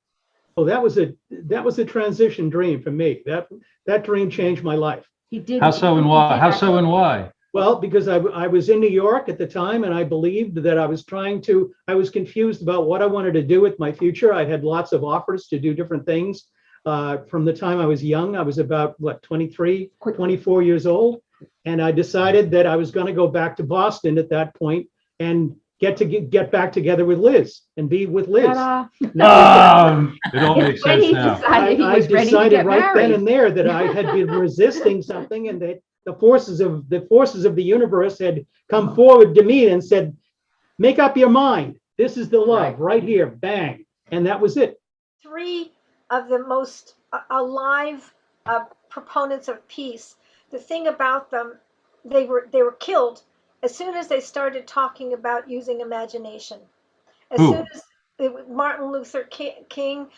Oh, that was a transition dream for me. That dream changed my life. He did. How so and why? How so and why? Well, because I was in New York at the time, and I believed that I was confused about what I wanted to do with my future. I had lots of offers to do different things. From the time I was young, I was about 23, 24 years old. And I decided that I was going to go back to Boston at that point and get back together with Liz and be with Liz. It all makes sense now. Decided he I was ready to decided get right then married. and there that I had been resisting something, and that the forces of the universe had come forward to me and said, make up your mind. This is the love right here, bang. And that was it. 3 of the most alive proponents of peace. The thing about them, they were killed as soon as they started talking about using imagination. As Who? soon as Martin Luther King,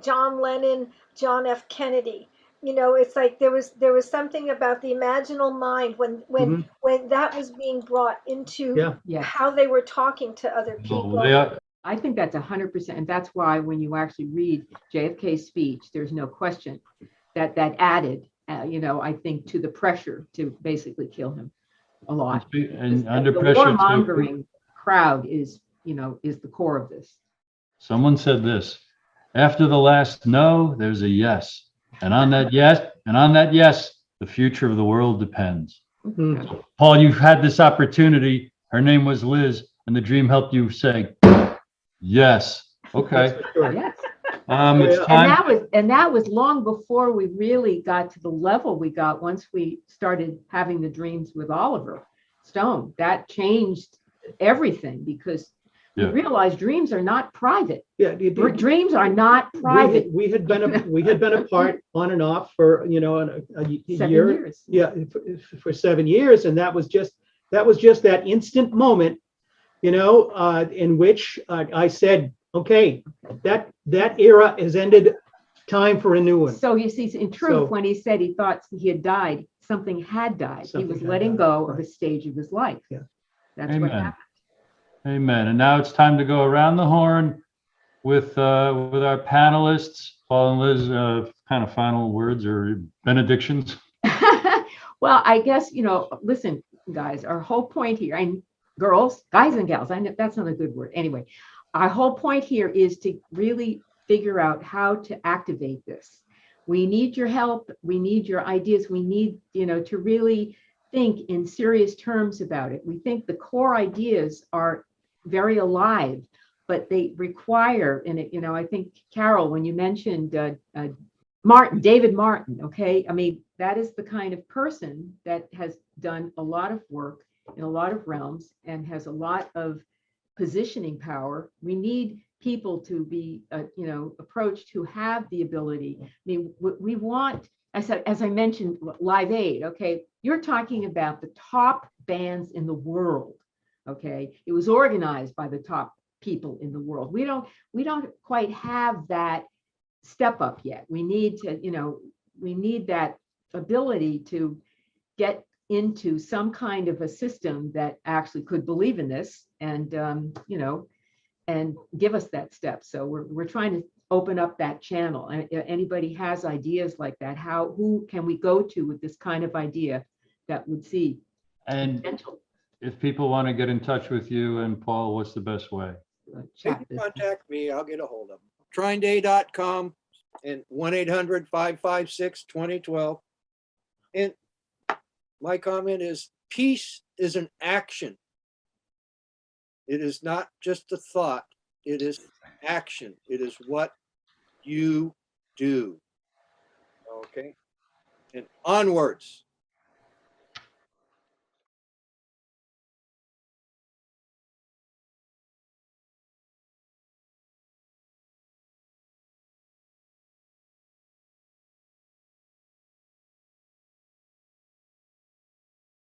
John Lennon, John F. Kennedy. It's like there was something about the imaginal mind when that was being brought into Yeah. how they were talking to other people. Well, I think that's 100%. And that's why when you actually read JFK's speech, there's no question that that added, I think, to the pressure to basically kill him a lot. And under The pressure too. warmongering crowd is the core of this. Someone said this, after the last no, there's a yes. And on that yes, the future of the world depends. Hmm. Paul, you've had this opportunity. Her name was Liz, and the dream helped you say, yes. Okay. That's for sure. Yes. It's Yeah. time. And that was long before we really got to the level we got once we started having the dreams with Oliver Stone. That changed everything because Yeah. we realized dreams are not private. Yeah, Dreams are not private. we had been apart on and off for a 7 year. years. Yeah, for 7 years, and that was just that instant moment, in which I said, okay, that era has ended. Time for a new one. So you see, in truth, So- when he said he thought he had died, something had died. He Something was had died. died, Go of right. a stage of his life. Yeah. That's what Amen. happened. Amen. And now it's time to go around the horn with our panelists. Paul and Liz, kind of final words or benedictions. Well, I guess, listen, guys, our whole point here, and girls, guys and gals, I know that's not a good word. Anyway, our whole point here is to really figure out how to activate this. We need your help. We need your ideas. We need, to really think in serious terms about it. We think the core ideas are very alive, but they require, and I think, Carol, when you mentioned David Martin, okay, I mean, that is the kind of person that has done a lot of work in a lot of realms and has a lot of positioning power. We need people to be, approached who have the ability. I mean, we want, as I mentioned, Live Aid. Okay, you're talking about the top bands in the world. Okay, it was organized by the top people in the world. We don't quite have that step up yet. We need to, we need that ability to get into some kind of a system that actually could believe in this and, and give us that step. So we're trying to open up that channel. And if anybody has ideas like that, who can we go to with this kind of idea that would see And potential? if people want to get in touch with you and Paul, what's the best way? They Chat can this. contact me. I'll get a hold of them. TrineDay.com and 1-800-556-2012. And my comment is peace is an action. It is not just a thought. It is action. It is what you do. Okay. And onwards.